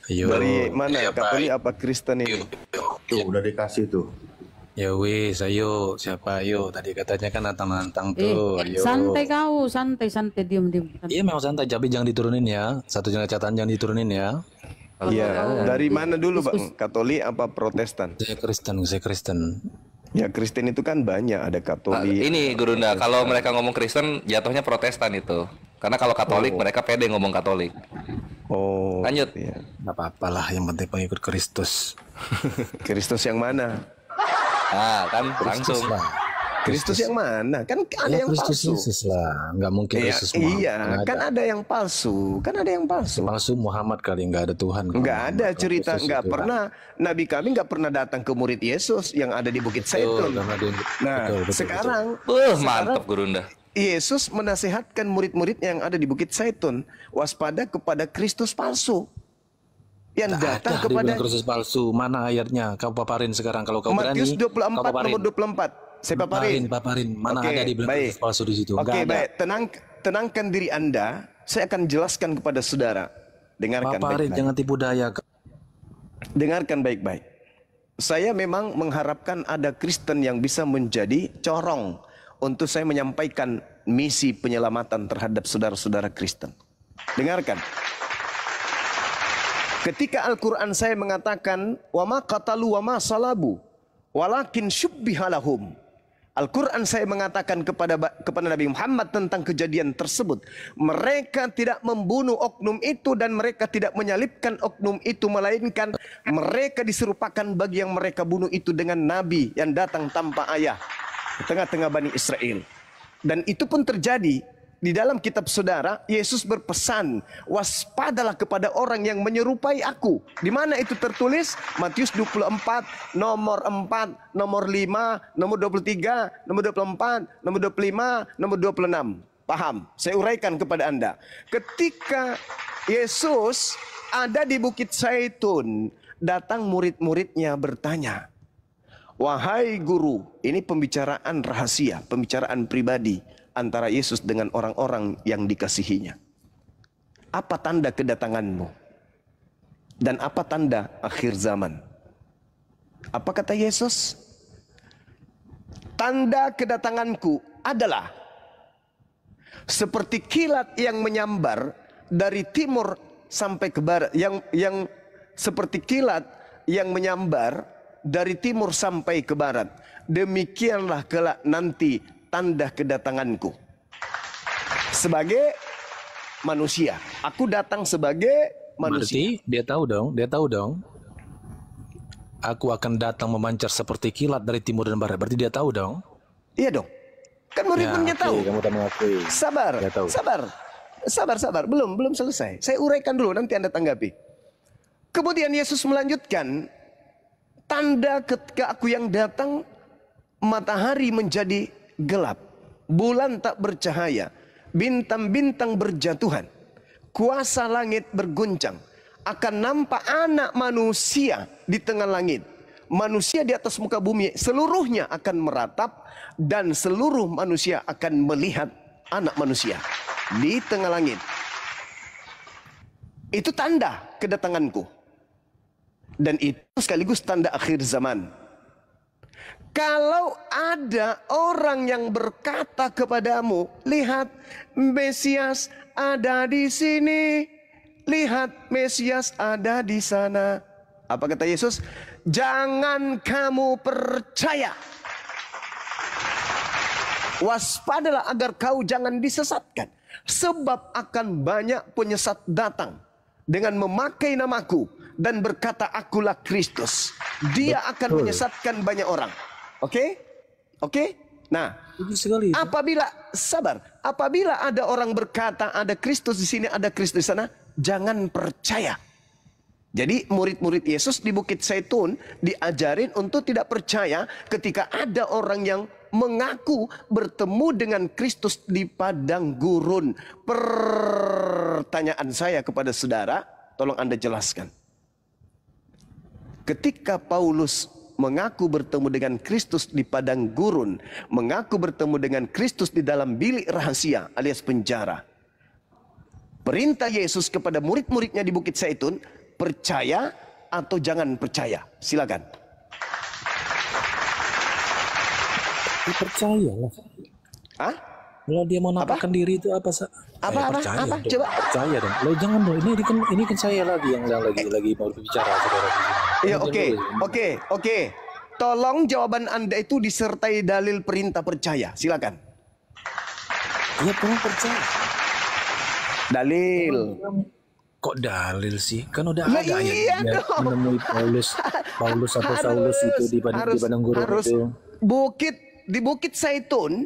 Ayo. Dari mana? Katolik apa Kristen ini? Tuh, udah dikasih tuh. Ya wis, ayo. Siapa? Ayo. Tadi katanya kan nantang-nantang tuh. Ayo. Santai kau, santai, diam. Iya memang santai, tapi jangan diturunin ya. Satu catatan jangan diturunin ya. Iya. Dari mana dulu Bang? Katolik apa Protestan? Saya Kristen. Ya Kristen itu kan banyak, ada Katolik. Ini Gurunda, kalau mereka ngomong Kristen jatuhnya Protestan itu. Karena kalau Katolik mereka pede ngomong Katolik. Oh. Lanjut. Iya. Gak apa-apa lah, yang penting pengikut Kristus. Kristus yang mana? Ah, kan langsung. Kristus yang mana? Kan ada yang Kristus palsu. Yesus lah, nggak mungkin Yesus Muhammad. Iya, kan ada yang palsu. Palsu Muhammad kali, nggak ada Tuhan. Nggak ada cerita, nggak pernah. Nabi kami nggak pernah datang ke murid Yesus yang ada di Bukit Zaitun. Nah, sekarang mantap Gurunda. Yesus menasehatkan murid-murid yang ada di Bukit Zaitun waspada kepada Kristus palsu. Yang datang kepada Kristus palsu. Mana ayatnya? Kau paparin sekarang kalau kau berani. Matius 24 nomor 24. Saya paparin. Mana ada di Kristus palsu di situ? Oke, baik. Tenangkan diri Anda. Saya akan jelaskan kepada saudara. Dengarkan baik-baik. Jangan tipu daya. Dengarkan baik-baik. Saya memang mengharapkan ada Kristen yang bisa menjadi corong untuk saya menyampaikan misi penyelamatan terhadap saudara-saudara Kristen. Dengarkan. Ketika Al-Quran saya mengatakan wa ma qatalu wa ma salabu walakin syubbiha lahum. Al-Quran saya mengatakan kepada Nabi Muhammad tentang kejadian tersebut. Mereka tidak membunuh oknum itu dan mereka tidak menyalibkan oknum itu. Melainkan mereka diserupakan bagi yang mereka bunuh itu dengan Nabi yang datang tanpa ayah di tengah-tengah Bani Israel. Dan itu pun terjadi. Di dalam kitab saudara, Yesus berpesan, waspadalah kepada orang yang menyerupai aku. Di mana itu tertulis? Matius 24, nomor 4, nomor 5, nomor 23, nomor 24, nomor 25, nomor 26. Paham? Saya uraikan kepada Anda. Ketika Yesus ada di Bukit Zaitun, datang murid-muridnya bertanya, wahai guru, ini pembicaraan rahasia, pembicaraan pribadi antara Yesus dengan orang-orang yang dikasihinya. Apa tanda kedatanganmu? Dan apa tanda akhir zaman? Apa kata Yesus? Tanda kedatanganku adalah seperti kilat yang menyambar dari timur sampai ke barat, yang seperti kilat yang menyambar dari timur sampai ke barat. Demikianlah kelak nanti tanda kedatanganku. Sebagai manusia, aku datang sebagai manusia. Berarti dia tahu dong. Aku akan datang memancar seperti kilat dari timur dan barat. Berarti dia tahu dong. Iya dong. Kan murid-muridnya tahu. Kamu tak mengakui. Sabar. Belum selesai. Saya uraikan dulu, nanti Anda tanggapi. Kemudian Yesus melanjutkan, tanda ketika aku yang datang, matahari menjadi gelap, bulan tak bercahaya, bintang-bintang berjatuhan, kuasa langit berguncang, akan nampak anak manusia di tengah langit. Manusia di atas muka bumi seluruhnya akan meratap dan seluruh manusia akan melihat anak manusia di tengah langit. Itu tanda kedatanganku. Dan itu sekaligus tanda akhir zaman. Kalau ada orang yang berkata kepadamu, lihat Mesias ada di sini, lihat Mesias ada di sana. Apa kata Yesus? Jangan kamu percaya. Waspadalah agar kau jangan disesatkan. Sebab akan banyak penyesat datang dengan memakai namaku dan berkata akulah Kristus. Dia akan menyesatkan banyak orang. Oke? Nah, apabila ada orang berkata ada Kristus di sini, ada Kristus di sana, jangan percaya. Jadi murid-murid Yesus di Bukit Zaitun diajarin untuk tidak percaya ketika ada orang yang mengaku bertemu dengan Kristus di padang gurun. Pertanyaan saya kepada saudara, tolong Anda jelaskan. Ketika Paulus mengaku bertemu dengan Kristus di padang gurun, mengaku bertemu dengan Kristus di dalam bilik rahasia alias penjara. Perintah Yesus kepada murid-muridnya di Bukit Zaitun, percaya atau jangan percaya? Silakan. Percayalah. Hah? Kalau dia mau nampakkan diri itu apa? Apa? Coba. Percaya dong. Lo jangan dong. Ini kan saya lagi yang lagi mau bicara, saudara. Iya, oke. Tolong jawaban Anda itu disertai dalil perintah percaya. Silakan. Iya, kamu percaya. Dalil. Kok dalil sih? Kan udah Lah, ada iya yang dong. menemui Paulus atau Saulus itu di padang gurun itu. Di Bukit Zaitun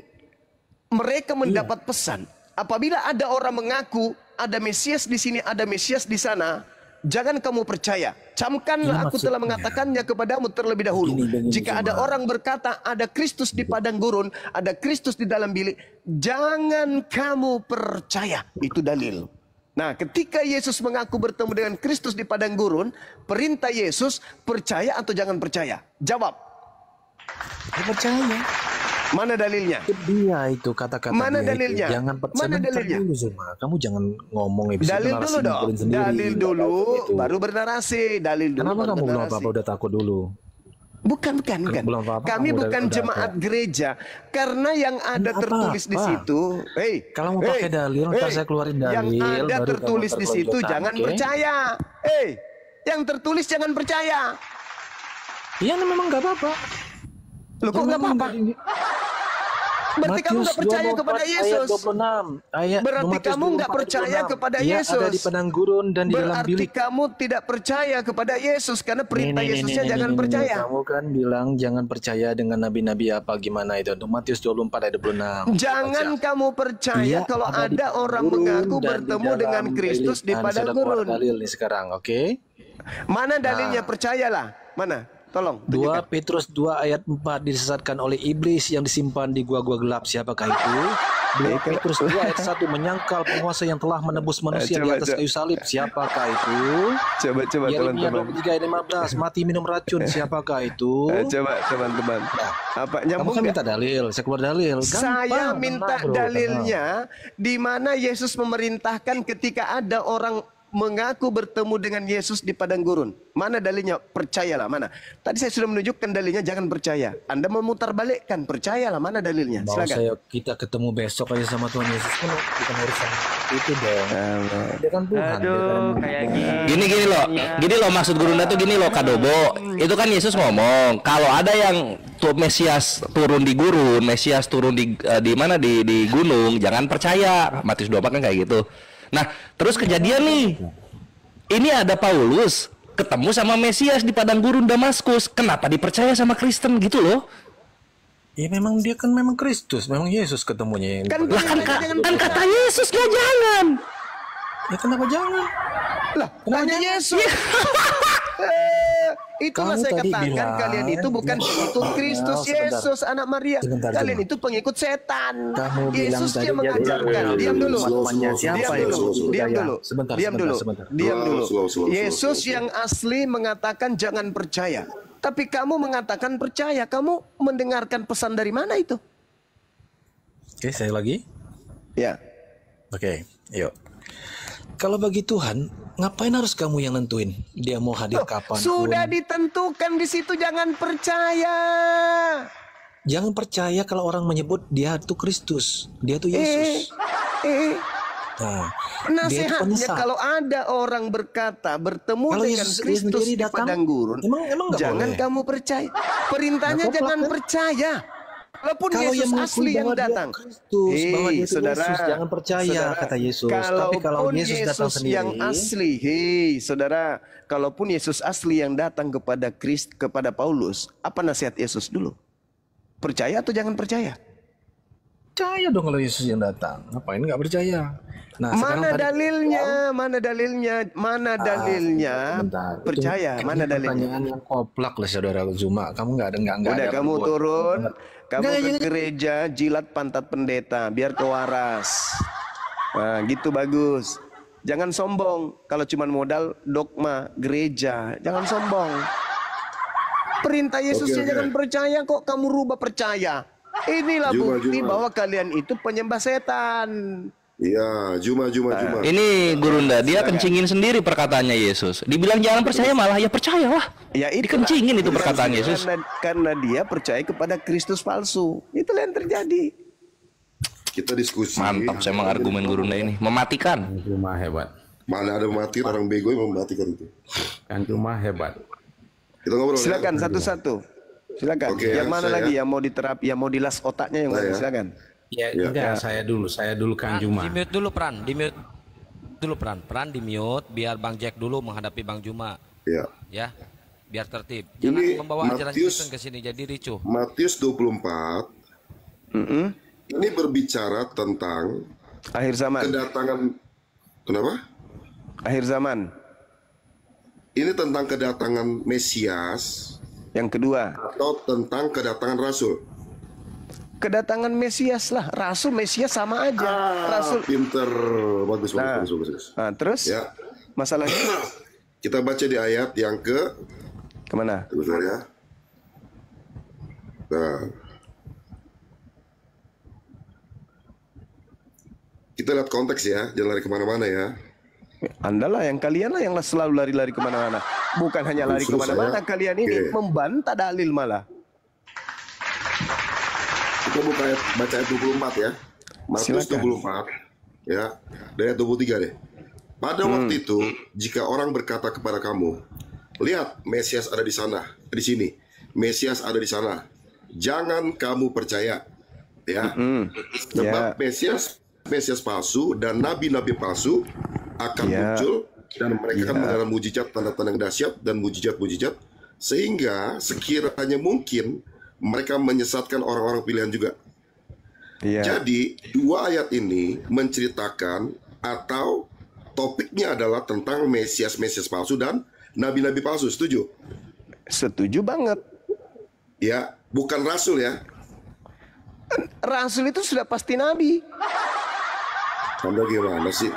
mereka mendapat pesan, apabila ada orang mengaku ada Mesias di sini, ada Mesias di sana, jangan kamu percaya. Camkanlah aku telah mengatakannya kepadamu terlebih dahulu. Jika ada orang berkata ada Kristus di padang gurun, ada Kristus di dalam bilik, jangan kamu percaya. Itu dalil. Nah, ketika Yesus mengaku bertemu dengan Kristus di padang gurun, perintah Yesus percaya atau jangan percaya? Jawab. Percaya. Mana dalilnya? Dia itu kata-kata. Mana dia dalilnya? Itu. Jangan Mana dalilnya? Dulu, Zuma. Kamu jangan ngomong ya. Dalil dulu dong. Dalil dulu, baru bernarasi. Dalil dulu. Kenapa kamu belum apa-apa udah takut dulu? Bukan. Kami bukan jemaat gereja. Karena yang ada tertulis di situ. Kalau mau pakai dalil, ntar saya keluarin dalil. Yang ada tertulis di situ jangan percaya. Yang tertulis jangan percaya. Iya, memang nggak apa-apa. Loh, kok nggak apa-apa? Berarti kamu nggak percaya kepada Yesus. Berarti kamu nggak percaya kepada Yesus. Ada di padang gurun dan di dalam bilik. Berarti kamu tidak percaya kepada Yesus karena perintah Yesusnya jangan percaya. Kamu kan bilang jangan percaya dengan nabi-nabi apa gimana itu. Untuk Matius 24 ayat 26. Jangan kamu percaya kalau ada orang mengaku bertemu dengan Kristus di padang gurun. Dalil nih sekarang, oke? Mana dalilnya? Percayalah. Mana? Tolong. 2 Petrus 2 ayat 4 disesatkan oleh iblis yang disimpan di gua-gua gelap. Siapakah itu? 2 Petrus 2 ayat 1 menyangkal penguasa yang telah menebus manusia di atas kayu salib. Siapakah itu? Coba Yeremia teman-teman. 23 ayat 15 mati minum racun. Siapakah itu? Coba teman-teman. Apa nyambung? Kamu kan minta dalil, saya keluar dalil. Saya minta dalilnya di mana Yesus memerintahkan ketika ada orang mengaku bertemu dengan Yesus di padang gurun. Mana dalilnya? Percayalah. Mana? Tadi saya sudah menunjukkan dalilnya, jangan percaya. Anda memutarbalikkan, percayalah. Mana dalilnya? Silakan. Kita ketemu besok aja sama Tuhan Yesus, kan bukan urusan itu dong. Dia kan Tuhan. Kayak gini. Gini loh maksud Gurunda tuh gini loh, Kadobo. Itu kan Yesus ngomong, kalau ada yang Mesias turun di gurun, Mesias turun di mana di gunung, jangan percaya. Matius 24 kan kayak gitu. Nah, terus kejadian nih. Ini ada Paulus ketemu sama Mesias di padang gurun Damaskus. Kenapa dipercaya sama Kristen gitu loh? Ya memang dia kan memang Kristus, memang Yesus ketemunya. Kan kata Yesusnya jangan. Ya kenapa jangan? Lah, kenapa Yesus? Itulah saya katakan kalian itu bukan pengikut Kristus Yesus anak Maria. Kalian itu pengikut setan. Yesus yang mengajarkan. Diam dulu. Diam dulu. Yesus yang asli mengatakan jangan percaya. Tapi kamu mengatakan percaya. Kamu mendengarkan pesan dari mana itu? Oke, saya lagi. Ya. Oke, yuk. Kalau bagi Tuhan, ngapain harus kamu yang nentuin dia mau hadir kapan? Sudah ditentukan di situ, jangan percaya. Jangan percaya kalau orang menyebut dia itu Kristus, dia itu Yesus. Nah, nasihatnya kalau ada orang berkata bertemu dengan Kristus di padang gurun, jangan kamu percaya. Perintahnya jangan percaya. Walaupun Yesus asli yang datang. Saudara, jangan percaya kata Yesus. Tapi kalau Yesus datang sendiri, yang asli, saudara, kalaupun Yesus asli yang datang kepada Paulus, apa nasihat Yesus dulu? Percaya atau jangan percaya? Percaya dong kalau Yesus yang datang. Ngapain nggak percaya? Nah, mana dalilnya? Mana dalilnya? Mana dalilnya? Percaya? Mana dalilnya? Pertanyaan yang koplak lah saudara Zuma. Kamu nggak ada. Udah kamu turun. Kamu ke gereja jilat pantat pendeta biar kewaras. Nah, gitu bagus. Jangan sombong. Kalau cuma modal dogma gereja, jangan sombong. Perintah Yesusnya jangan percaya kok kamu rubah percaya. Inilah bukti bahwa kalian itu penyembah setan. Iya, Juma. Ini Gurunda, dia kencingin sendiri perkataannya Yesus. Dibilang jangan percaya malah ya percayalah. Ya itu dikencingin itu perkataan Yesus. Karena dia percaya kepada Kristus palsu. Itulah yang terjadi. Kita diskusi. Mantap, saya emang argumen Gurunda ini mematikan. Cuma hebat. Mana ada mati orang bego yang mematikan itu. Kan cuma hebat. Kita ngobrol. Silakan satu-satu. Silakan. Oke, yang mana lagi yang mau diterapi, yang mau dilas otaknya yang mana? Silakan. Ya, enggak, saya dulu Kang Juma. Di-mute dulu Pran, di-mute biar Bang Jack dulu menghadapi Bang Juma. Iya. Ya. Biar tertib. Jangan membawa ajaran Kristen ke sini jadi ricuh. Matius 24. Ini berbicara tentang akhir zaman. Kedatangan kenapa? Akhir zaman. Ini tentang kedatangan Mesias. Yang kedua. Atau tentang kedatangan Rasul. Kedatangan Mesias lah, Rasul Mesias sama aja. Rasul. Pinter, bagus. Nah, terus? Ya. Masalahnya? Kita baca di ayat yang kemana? Sebentar ya. Nah. Kita lihat konteks ya, jangan lari kemana-mana ya. Anda lah yang kalian lah yang selalu lari-lari kemana-mana. Bukan hanya lari kemana-mana, kalian ini membantah dalil malah. Kita baca ayat 24 ya. Matius 24 ya. Dari ayat 23 deh. Pada waktu itu, jika orang berkata kepada kamu, lihat Mesias ada di sana, di sini. Mesias ada di sana. Jangan kamu percaya. Ya. Sebab Mesias palsu dan nabi-nabi palsu akan muncul dan mereka akan mengadakan mujizat, tanda-tanda yang dahsyat dan mujizat-mujizat sehingga sekiranya mungkin mereka menyesatkan orang-orang pilihan juga. Jadi dua ayat ini menceritakan atau topiknya adalah tentang Mesias palsu dan nabi-nabi palsu. Setuju? Setuju banget. Ya, bukan rasul ya. Rasul itu sudah pasti nabi. Anda gimana sih?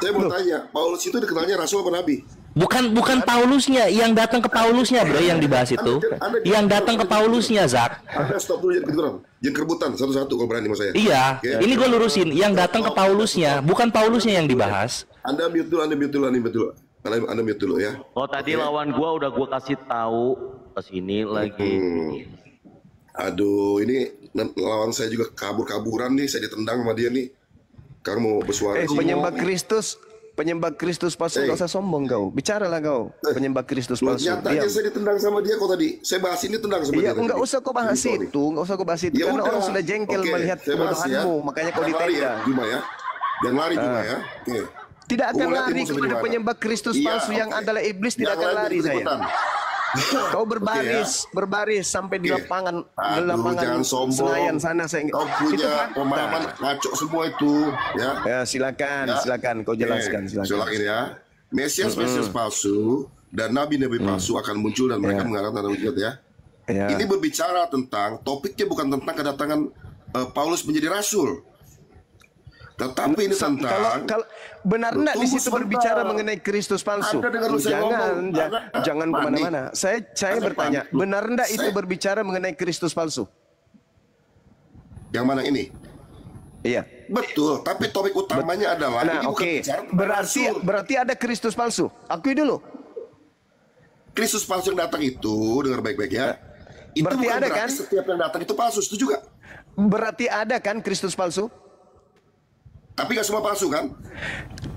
Saya mau tanya, Paulus itu dikenalnya rasul apa nabi? Bukan Paulusnya, yang datang ke Paulusnya, bro, yang dibahas itu. Yang datang ke Paulusnya, Zak. Anda stop dulu jangan kerebutan satu-satu kalau berani sama saya. Iya, ini gue lurusin. Yang datang ke Paulusnya, bukan Paulusnya yang dibahas. Anda mute dulu ya. Oh, tadi lawan gua udah gua kasih tahu ke sini lagi. Aduh, ini lawan saya juga kabur-kaburan nih, saya ditendang sama dia nih. Kamu mau bersuara. Penyembah Kristus palsu, gak usah sombong kau. Bicaralah kau, penyembah Kristus palsu. Nyatanya saya ditendang sama dia kok tadi. Saya bahas ini tendang sama dia. Iya, enggak usah kau bahas itu, karena orang sudah jengkel melihat kebodohanmu, makanya kau ditendang. Juma ya. Jangan lari Juma ya. Tidak akan lari kepada penyembah Kristus palsu yang adalah iblis, tidak akan lari saya. Kau berbaris sampai di lapangan Senayan sana saya. Kau punya pemahaman ngaco semua itu, ya. Ya, silakan kau jelaskan silakan ya. Mesias palsu dan nabi-nabi palsu akan muncul dan mereka mengadakan tanda mujizat ya. Ini berbicara tentang topiknya bukan tentang kedatangan Paulus menjadi rasul. Tetapi ini tentang kalau benar enggak di situ berbicara mengenai Kristus palsu? Jangan kemana-mana. Saya bertanya, benar enggak itu berbicara mengenai Kristus palsu? Yang mana ini? Iya. Betul, tapi topik utamanya adalah ini berarti ada Kristus palsu. Akui dulu. Kristus palsu yang datang itu, dengar baik-baik ya. Itu berarti ada kan? Setiap yang datang itu palsu, setuju gak? Berarti ada kan Kristus palsu? Tapi gak semua palsu kan?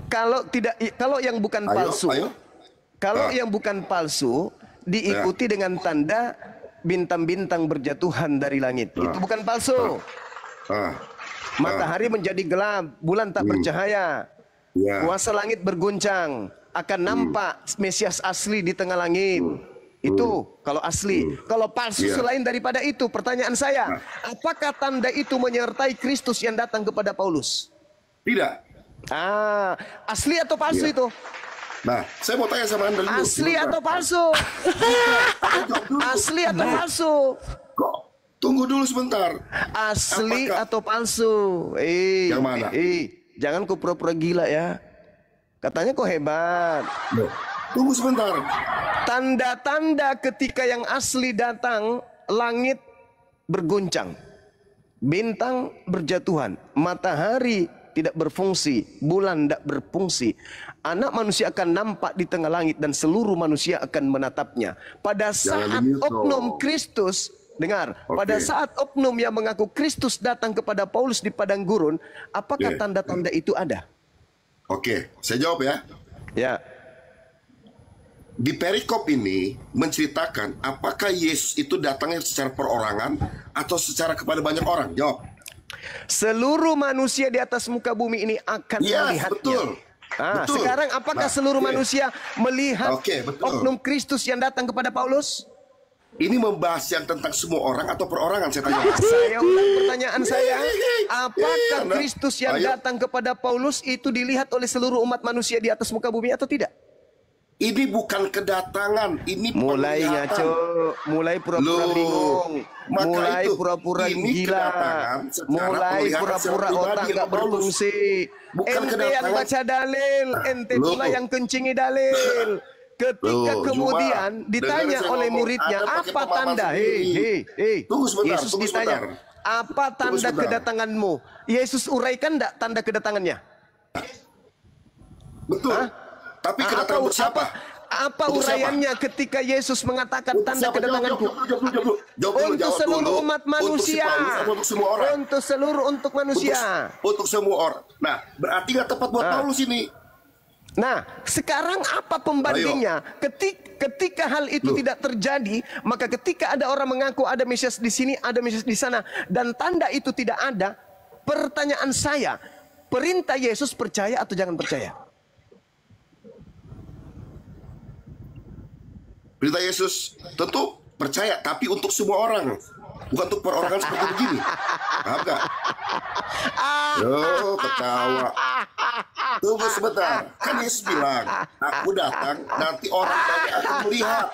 Kalau yang bukan palsu, yang bukan palsu diikuti dengan tanda bintang-bintang berjatuhan dari langit, itu bukan palsu. Matahari menjadi gelap, bulan tak bercahaya, kuasa langit berguncang, akan nampak Mesias asli di tengah langit. Itu kalau asli. Kalau palsu selain daripada itu, pertanyaan saya, apakah tanda itu menyertai Kristus yang datang kepada Paulus? Tidak. Asli atau palsu itu? Nah, saya mau tanya sama Anda dulu. Asli atau palsu? Asli atau palsu? Kok? Tunggu dulu sebentar. Asli atau palsu? Yang mana? Jangan kau pura-pura gila ya. Katanya kau hebat. Tunggu sebentar. Tanda-tanda ketika yang asli datang, langit berguncang, bintang berjatuhan, matahari tidak berfungsi, bulan tidak berfungsi. Anak manusia akan nampak di tengah langit dan seluruh manusia akan menatapnya. Pada saat oknum Kristus, dengar, pada saat oknum yang mengaku Kristus datang kepada Paulus di padang gurun, apakah tanda-tanda itu ada? Oke, saya jawab ya. Ya. Di perikop ini menceritakan apakah Yesus itu datangnya secara perorangan atau secara kepada banyak orang? Jawab. Seluruh manusia di atas muka bumi ini akan melihatnya. Betul. Betul. Sekarang apakah seluruh manusia melihat oknum Kristus yang datang kepada Paulus? Ini membahas yang tentang semua orang atau perorangan, saya tanya. Saya ulang pertanyaan saya. Apakah Kristus yang datang kepada Paulus itu dilihat oleh seluruh umat manusia di atas muka bumi atau tidak? Ini bukan kedatangan, ini mulai ngaco, mulai pura-pura bingung, mulai pura-pura gila, mulai pura-pura otak gak berfungsi. Ente yang baca dalil, ente pula yang kencingi dalil. Ketika kemudian ditanya oleh muridnya, apa tanda? Yesus ditanya, apa tanda kedatanganmu? Yesus uraikan enggak tanda kedatangannya? Betul. Tapi kedatangan siapa? Apa uraiannya ketika Yesus mengatakan tanda kedatanganku? Untuk seluruh umat manusia. Untuk seluruh umat manusia. Untuk semua orang. Nah, berarti nggak tepat buat Paulus ini. Nah, sekarang apa pembandingnya? Ketika hal itu tidak terjadi, maka ketika ada orang mengaku ada Mesias di sini, ada Mesias di sana, dan tanda itu tidak ada, pertanyaan saya, perintah Yesus percaya atau jangan percaya? Perintah Yesus tentu percaya, tapi untuk semua orang, bukan untuk perorangan seperti begini. Paham gak? Yo, ketawa. Tunggu sebentar. Kan Yesus bilang, aku datang, nanti orang banyak akan melihat.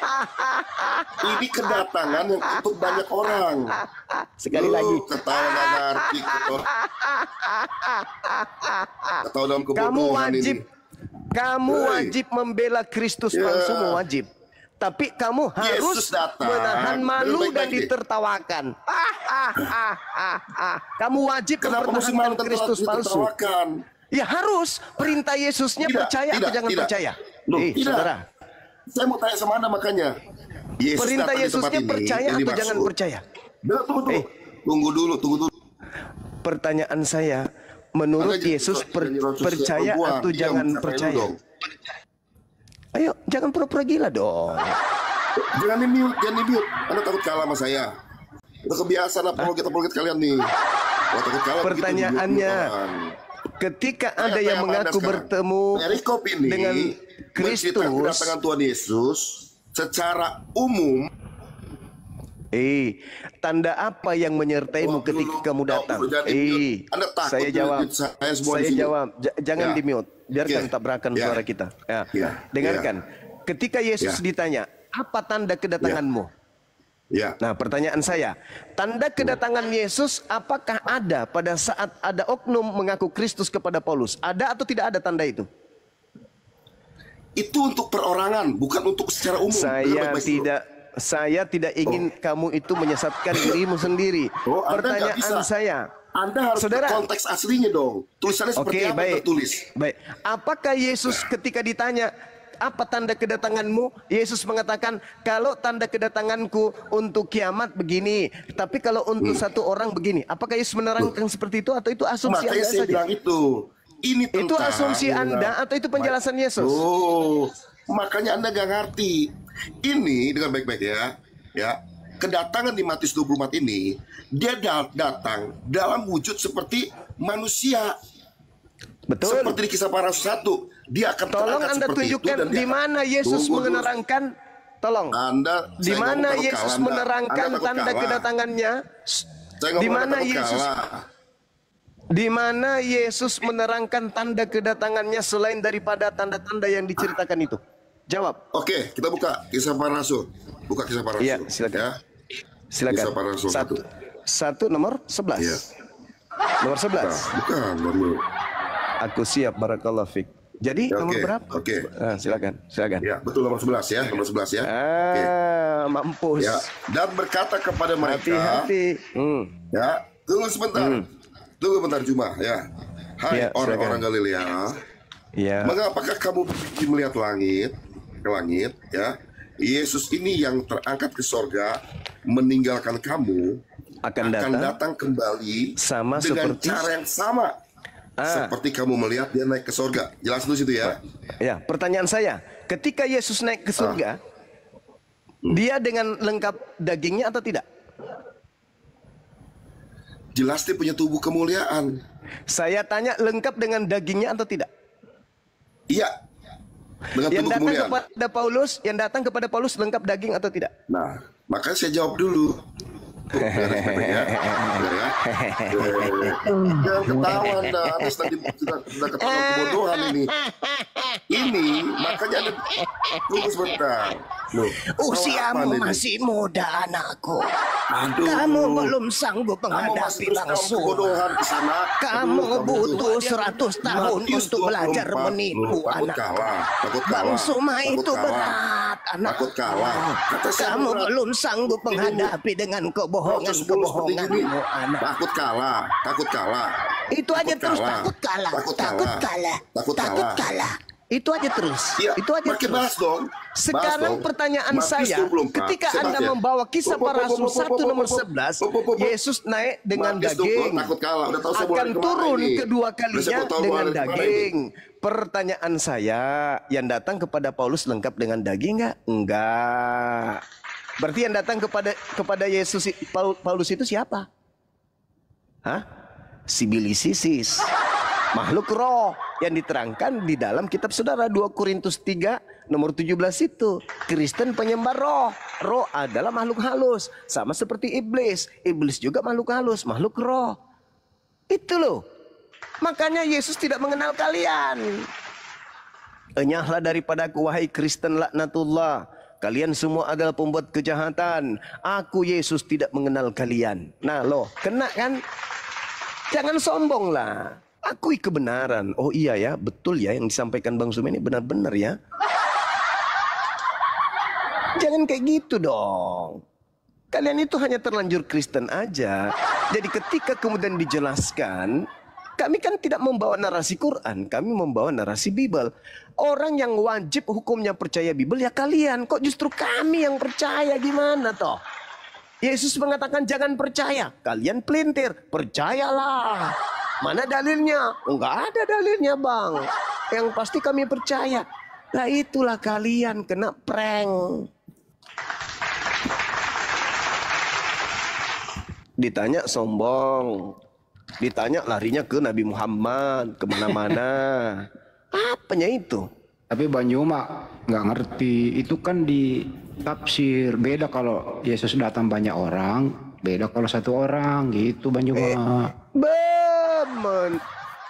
Ini kedatangan yang untuk banyak orang. Sekali lagi. Ketawa gak ngerti. Ketawa dalam kebodohan ini. Kamu wajib membela Kristus palsu, wajib. Tapi kamu harus menahan malu dan ditertawakan. Kamu wajib mempertahankan Kristus palsu. Ya harus. Perintah Yesusnya percaya atau jangan percaya? Saudara, saya mau tanya sama Anda makanya. Perintah Yesusnya percaya atau jangan percaya? Tunggu dulu. Pertanyaan saya, menurut Yesus percaya atau jangan percaya? Ayo, jangan pura-pura gila dong. Jangan di-mute. Anda takut kalah sama saya. Udah kebiasaan apologet kalian nih. Pertanyaannya, ketika ada yang mengaku bertemu dengan Kristus, kedatangan Tuhan Yesus secara umum, tanda apa yang menyertaimu ketika kamu datang? Saya jawab. Jangan di-mute. Biarkan tabrakan suara kita. Dengarkan. Ketika Yesus ditanya, apa tanda kedatanganmu? Nah, pertanyaan saya, tanda kedatangan Yesus apakah ada pada saat ada oknum mengaku Kristus kepada Paulus? Ada atau tidak ada tanda itu? Itu untuk perorangan, bukan untuk secara umum. Saya tidak ingin kamu itu menyesatkan dirimu sendiri. Pertanyaan saya, Anda harus konteks aslinya dong. Tulisannya seperti apa tertulis? Baik. Apakah Yesus ketika ditanya apa tanda kedatanganmu, Yesus mengatakan kalau tanda kedatanganku untuk kiamat begini, tapi kalau untuk satu orang begini. Apakah Yesus menerangkan seperti itu atau itu asumsi Anda saja? Bilang itu asumsi Anda atau itu penjelasan Yesus? Makanya Anda gak ngerti. Ini dengan baik-baik ya. Kedatangan di Matius 24 ini, dia datang dalam wujud seperti manusia. Betul. Seperti di Kisah Para Rasul 1, dia akan tolong Anda tunjukkan di mana Yesus menerangkan. Tolong. Di mana Yesus menerangkan tanda kedatangannya? Di mana Yesus menerangkan tanda kedatangannya selain daripada tanda-tanda yang diceritakan itu? Jawab. Oke, kita buka Kisah Para Rasul. Buka Kisah Para Rasul. Iya, silakan. Silakan. Kisah Para Rasul 1 nomor 11. Nomor 11. Bukan, nomor. Aku siap, barakallahu fik. Jadi Ya, nomor oke, berapa? oke. Silakan. Ya, betul nomor 11 ya, nomor 11 ya. Oke. Mampus. Ya, dan berkata kepada mereka, Hati-hati. ya, tunggu sebentar. Tunggu bentar Juma ya. Hai Ya, orang-orang silakan. Galilea, Ya. mengapakah kamu pergi melihat ke langit ya? Yesus ini yang terangkat ke sorga meninggalkan kamu akan datang kembali sama dengan seperti cara yang sama seperti kamu melihat dia naik ke sorga. Jelas dulu situ ya. Ya, pertanyaan saya, ketika Yesus naik ke surga, dia dengan lengkap dagingnya atau tidak? Jelas dia punya tubuh kemuliaan. Saya tanya lengkap dengan dagingnya atau tidak? Iya. Dengan Yang tubuh datang kemuliaan. yang datang kepada Paulus lengkap daging atau tidak? Nah, makanya saya jawab dulu. Jangan ketawa Anda, Anda sudah ketahuan kebodohan ini. Ini makanya Anda tunggu sebentar. Loh, Usiamu masih muda anakku. Kamu belum sanggup menghadapi langsung. Kamu butuh 100 tahun untuk belajar menipu anak. Bang Suma itu berat anak. Kamu belum sanggup menghadapi dengan kebohongan-kebohonganmu anak. Takut kalah. Itu aja terus takut kalah. Itu aja terus. Ya, itu aja makin terus. bahas dong. Sekarang pertanyaan saya, ketika Anda membawa Kisah Para Rasul 1 nomor 11, Yesus naik dengan daging, akan turun kedua kalinya dengan daging. Pertanyaan saya, yang datang kepada Paulus lengkap dengan daging nggak? Enggak. Berarti yang datang kepada Yesus Paulus itu siapa? Hah? Sibilisisis. Makhluk roh yang diterangkan di dalam kitab saudara 2 Korintus 3 nomor 17 itu. Kristen penyembah roh. Roh adalah makhluk halus. Sama seperti iblis. Iblis juga makhluk halus, makhluk roh. Itu loh. Makanya Yesus tidak mengenal kalian. Enyahlah daripada aku wahai Kristen laknatullah. Kalian semua adalah pembuat kejahatan. Aku Yesus tidak mengenal kalian. Nah loh, kena kan? Jangan sombong lah. Akui kebenaran. Oh iya ya, betul ya yang disampaikan Bang Suma ini benar-benar ya. Jangan kayak gitu dong. Kalian itu hanya terlanjur Kristen aja. Jadi ketika kemudian dijelaskan, kami kan tidak membawa narasi Quran, kami membawa narasi Bible. Orang yang wajib hukumnya percaya Bible ya kalian. Kok justru kami yang percaya, gimana toh? Yesus mengatakan jangan percaya. Kalian pelintir, percayalah. Mana dalilnya? Enggak ada dalilnya bang. Yang pasti kami percaya. Lah itulah kalian kena prank. Ditanya sombong. Ditanya larinya ke Nabi Muhammad. Kemana-mana. Apanya itu? Tapi Banyuma nggak ngerti. Itu kan di tafsir. Beda kalau Yesus datang banyak orang. Beda kalau satu orang gitu Banyuma.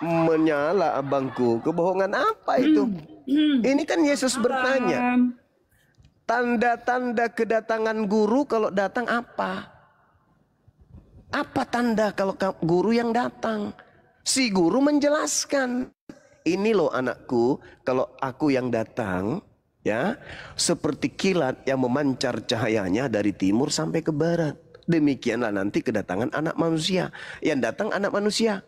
Menyala abangku. Kebohongan apa itu? Ini kan Yesus bertanya. Tanda-tanda kedatangan guru kalau datang apa? Apa tanda kalau guru yang datang? Si guru menjelaskan. Ini loh anakku, kalau aku yang datang, ya, seperti kilat yang memancar cahayanya dari timur sampai ke barat. Demikianlah nanti kedatangan anak manusia. Yang datang anak manusia.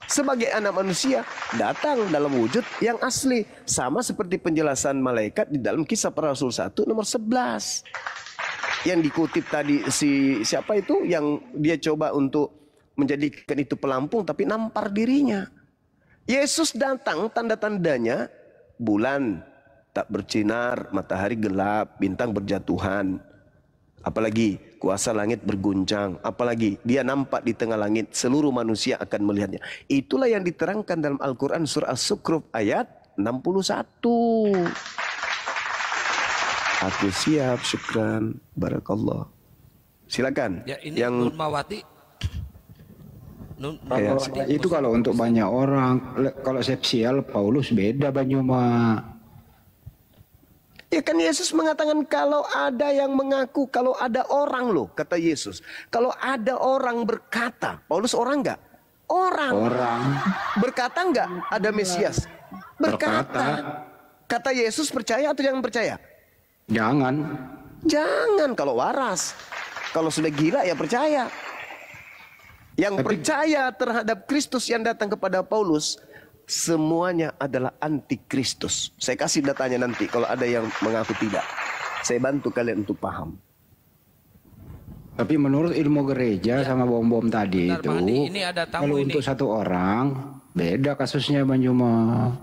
Sebagai anak manusia datang dalam wujud yang asli. Sama seperti penjelasan malaikat di dalam Kisah Para Rasul 1 nomor 11. Yang dikutip tadi siapa itu yang dia coba untuk menjadikan itu pelampung tapi nampar dirinya. Yesus datang tanda-tandanya bulan tak bersinar, matahari gelap, bintang berjatuhan. Apalagi kuasa langit berguncang. Apalagi dia nampak di tengah langit, seluruh manusia akan melihatnya. Itulah yang diterangkan dalam Al-Quran surah As-Zukhruf ayat 61. Aku siap, syukran, barakallah. Silakan. Ya ini yang Nun Mawati. Itu kalau untuk banyak orang. Kalau sepsial Paulus beda Banyuma. Ya kan Yesus mengatakan kalau ada yang mengaku, kalau ada orang loh, kata Yesus. Kalau ada orang berkata, Paulus orang enggak? Orang. Berkata enggak ada Mesias? Berkata. Kata Yesus percaya atau jangan percaya? Jangan. Jangan kalau waras. Kalau sudah gila ya percaya. Yang percaya terhadap Kristus yang datang kepada Paulus, semuanya adalah antikristus. Saya kasih datanya nanti kalau ada yang mengaku tidak. Saya bantu kalian untuk paham. Tapi menurut ilmu gereja sama bom-bom tadi Bentar, itu, Bang Andi, ini ada tamu kalau ini. untuk satu orang, beda kasusnya Bang Juma.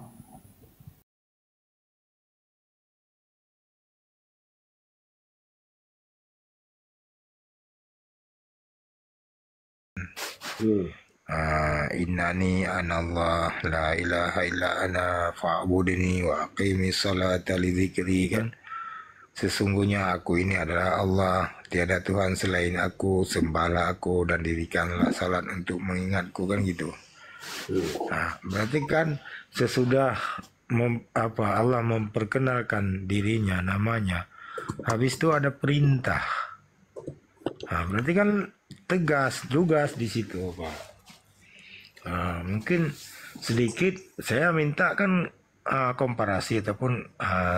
Innani anallah la ilaha illa ana fa'budni wa aqimi salata li dzikri kan. Sesungguhnya aku ini adalah Allah, tiada Tuhan selain aku, sembahlah aku dan dirikanlah salat untuk mengingatku, kan gitu. Nah, berarti kan sesudah Allah memperkenalkan dirinya, namanya, habis itu ada perintah. Nah, berarti kan tegas juga di situ, Pak. Mungkin sedikit saya minta kan komparasi ataupun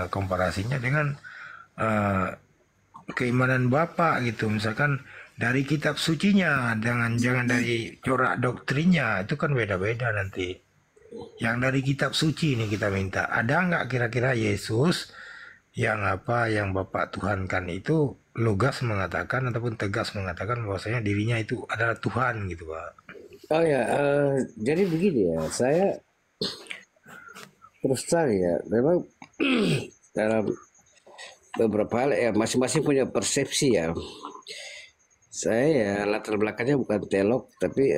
komparasinya dengan keimanan Bapak gitu, misalkan dari kitab sucinya, jangan dari corak doktrinnya, itu kan beda-beda nanti. Yang dari kitab suci ini kita minta, ada nggak kira-kira Yesus yang Bapak Tuhankan itu lugas mengatakan ataupun tegas mengatakan bahwasanya dirinya itu adalah Tuhan gitu, Pak? Oh ya, jadi begini ya, saya terus terang ya, memang dalam beberapa hal ya masing-masing punya persepsi ya. Saya ya latar belakangnya bukan teolog, tapi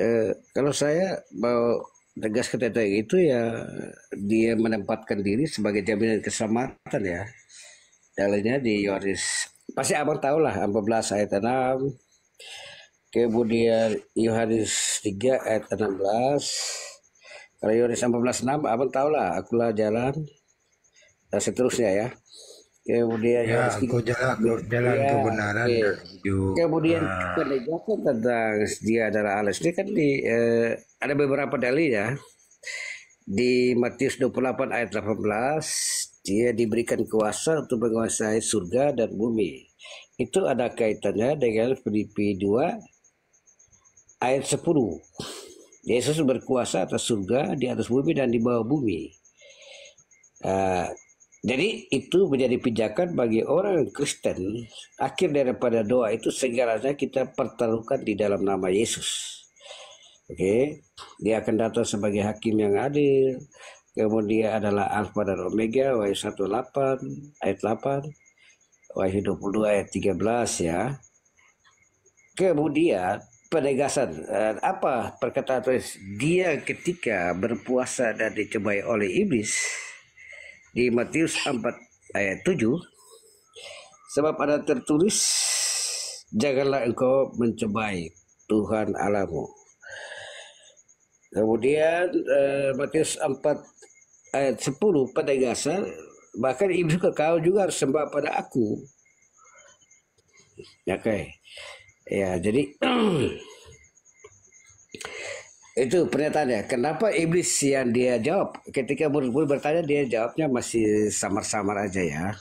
kalau saya mau tegas kata itu ya, dia menempatkan diri sebagai jaminan keselamatan ya. Dalilnya di Yohanes, pasti abang tahu lah 14 ayat 6, kemudian Yohanes 3 ayat 16. Kalau Yohanes 14:6 abang tahu lah, akulah jalan dan seterusnya ya. Kemudian ya, aku jalan kebenaran dan hidup. Kemudian penegasan tentang dia adalah Allah ini kan ada beberapa dalil ya. Di Matius 28 ayat 18, dia diberikan kuasa untuk menguasai surga dan bumi. Itu ada kaitannya dengan Filipi 2 ayat 10. Yesus berkuasa atas surga, di atas bumi dan di bawah bumi. Jadi itu menjadi pijakan bagi orang Kristen. Akhir daripada doa itu segalanya kita pertaruhkan di dalam nama Yesus. Oke, dia akan datang sebagai hakim yang adil. Kemudian adalah Alfa dan Omega, Wahyu 1:8 ayat 8, Wahyu 22 ayat 13 ya. Kemudian penegasan apa perkataan tulis, dia ketika berpuasa dan dicobai oleh iblis di Matius 4 ayat 7, sebab ada tertulis, janganlah engkau mencobai Tuhan Allahmu. Kemudian Matius 4 ayat 10 penegasan, bahkan iblis kau juga harus sembah pada aku. Oke. Ya, jadi itu pernyataannya. Kenapa iblis yang dia jawab? Ketika murid-murid bertanya, dia jawabnya masih samar-samar aja ya.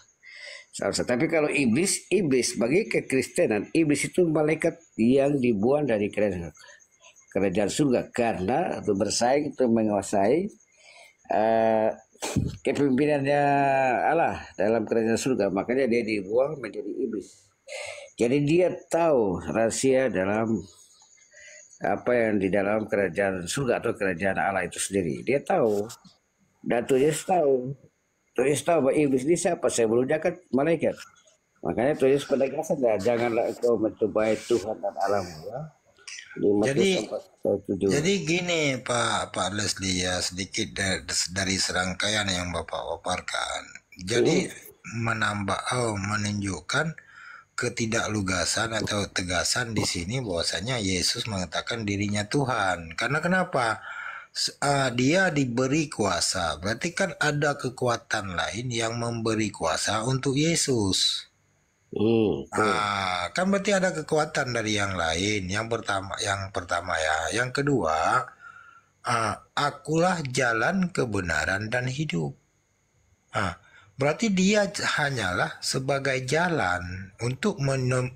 Tapi kalau iblis bagi kekristenan, iblis itu malaikat yang dibuang dari kerajaan surga karena untuk bersaing, untuk menguasai kepemimpinannya Allah dalam kerajaan surga. Makanya dia dibuang menjadi iblis. Jadi dia tahu rahasia dalam apa yang di dalam kerajaan surga atau kerajaan Allah itu sendiri. Dia tahu. Dan Tuhan tahu. Tuhan tahu bahwa iblis ini siapa. Sebelumnya kan malaikat. Makanya Tuhan penegasan ya, janganlah engkau mencobai Tuhan dan Allahmu ya. Jadi gini Pak Leslie ya, sedikit dari serangkaian yang Bapak paparkan. Jadi menunjukkan ketidaklugasan atau tegasan di sini bahwasanya Yesus mengatakan dirinya Tuhan. Karena kenapa? Dia diberi kuasa. Berarti kan ada kekuatan lain yang memberi kuasa untuk Yesus. Kan berarti ada kekuatan dari yang lain. Yang pertama ya. Yang kedua, akulah jalan kebenaran dan hidup. Berarti dia hanyalah sebagai jalan untuk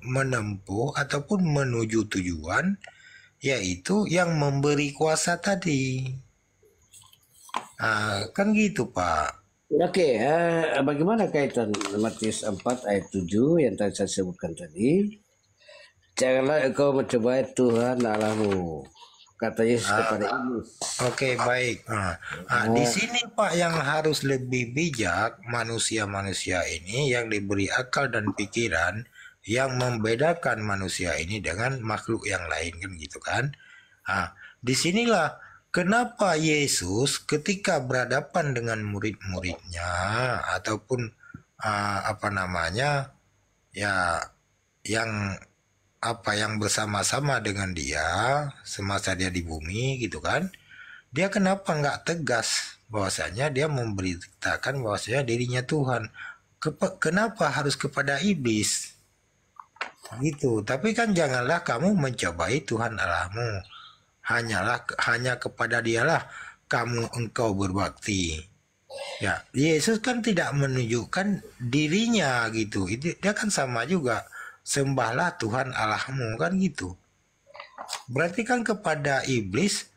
menempuh ataupun menuju tujuan, yaitu yang memberi kuasa tadi. Kan gitu, Pak. Oke, bagaimana kaitan Matius 4 ayat 7 yang tadi saya sebutkan tadi? Janganlah engkau mencobai Tuhan Allahmu, kata Yesus kepada Iblis. Oke, baik. Di sini Pak yang harus lebih bijak manusia-manusia ini yang diberi akal dan pikiran yang membedakan manusia ini dengan makhluk yang lain, kan gitu kan? Disinilah kenapa Yesus ketika berhadapan dengan murid-muridnya ataupun yang bersama-sama dengan dia semasa dia di bumi gitu kan, dia kenapa nggak tegas bahwasanya dia memberitakan bahwasanya dirinya Tuhan? Kenapa harus kepada iblis gitu? Tapi kan janganlah kamu mencobai Tuhan Allahmu, hanya kepada dialah engkau berbakti. Ya, Yesus kan tidak menunjukkan dirinya gitu. Dia kan sama juga, sembahlah Tuhan Allahmu, kan gitu. Berarti kan kepada iblis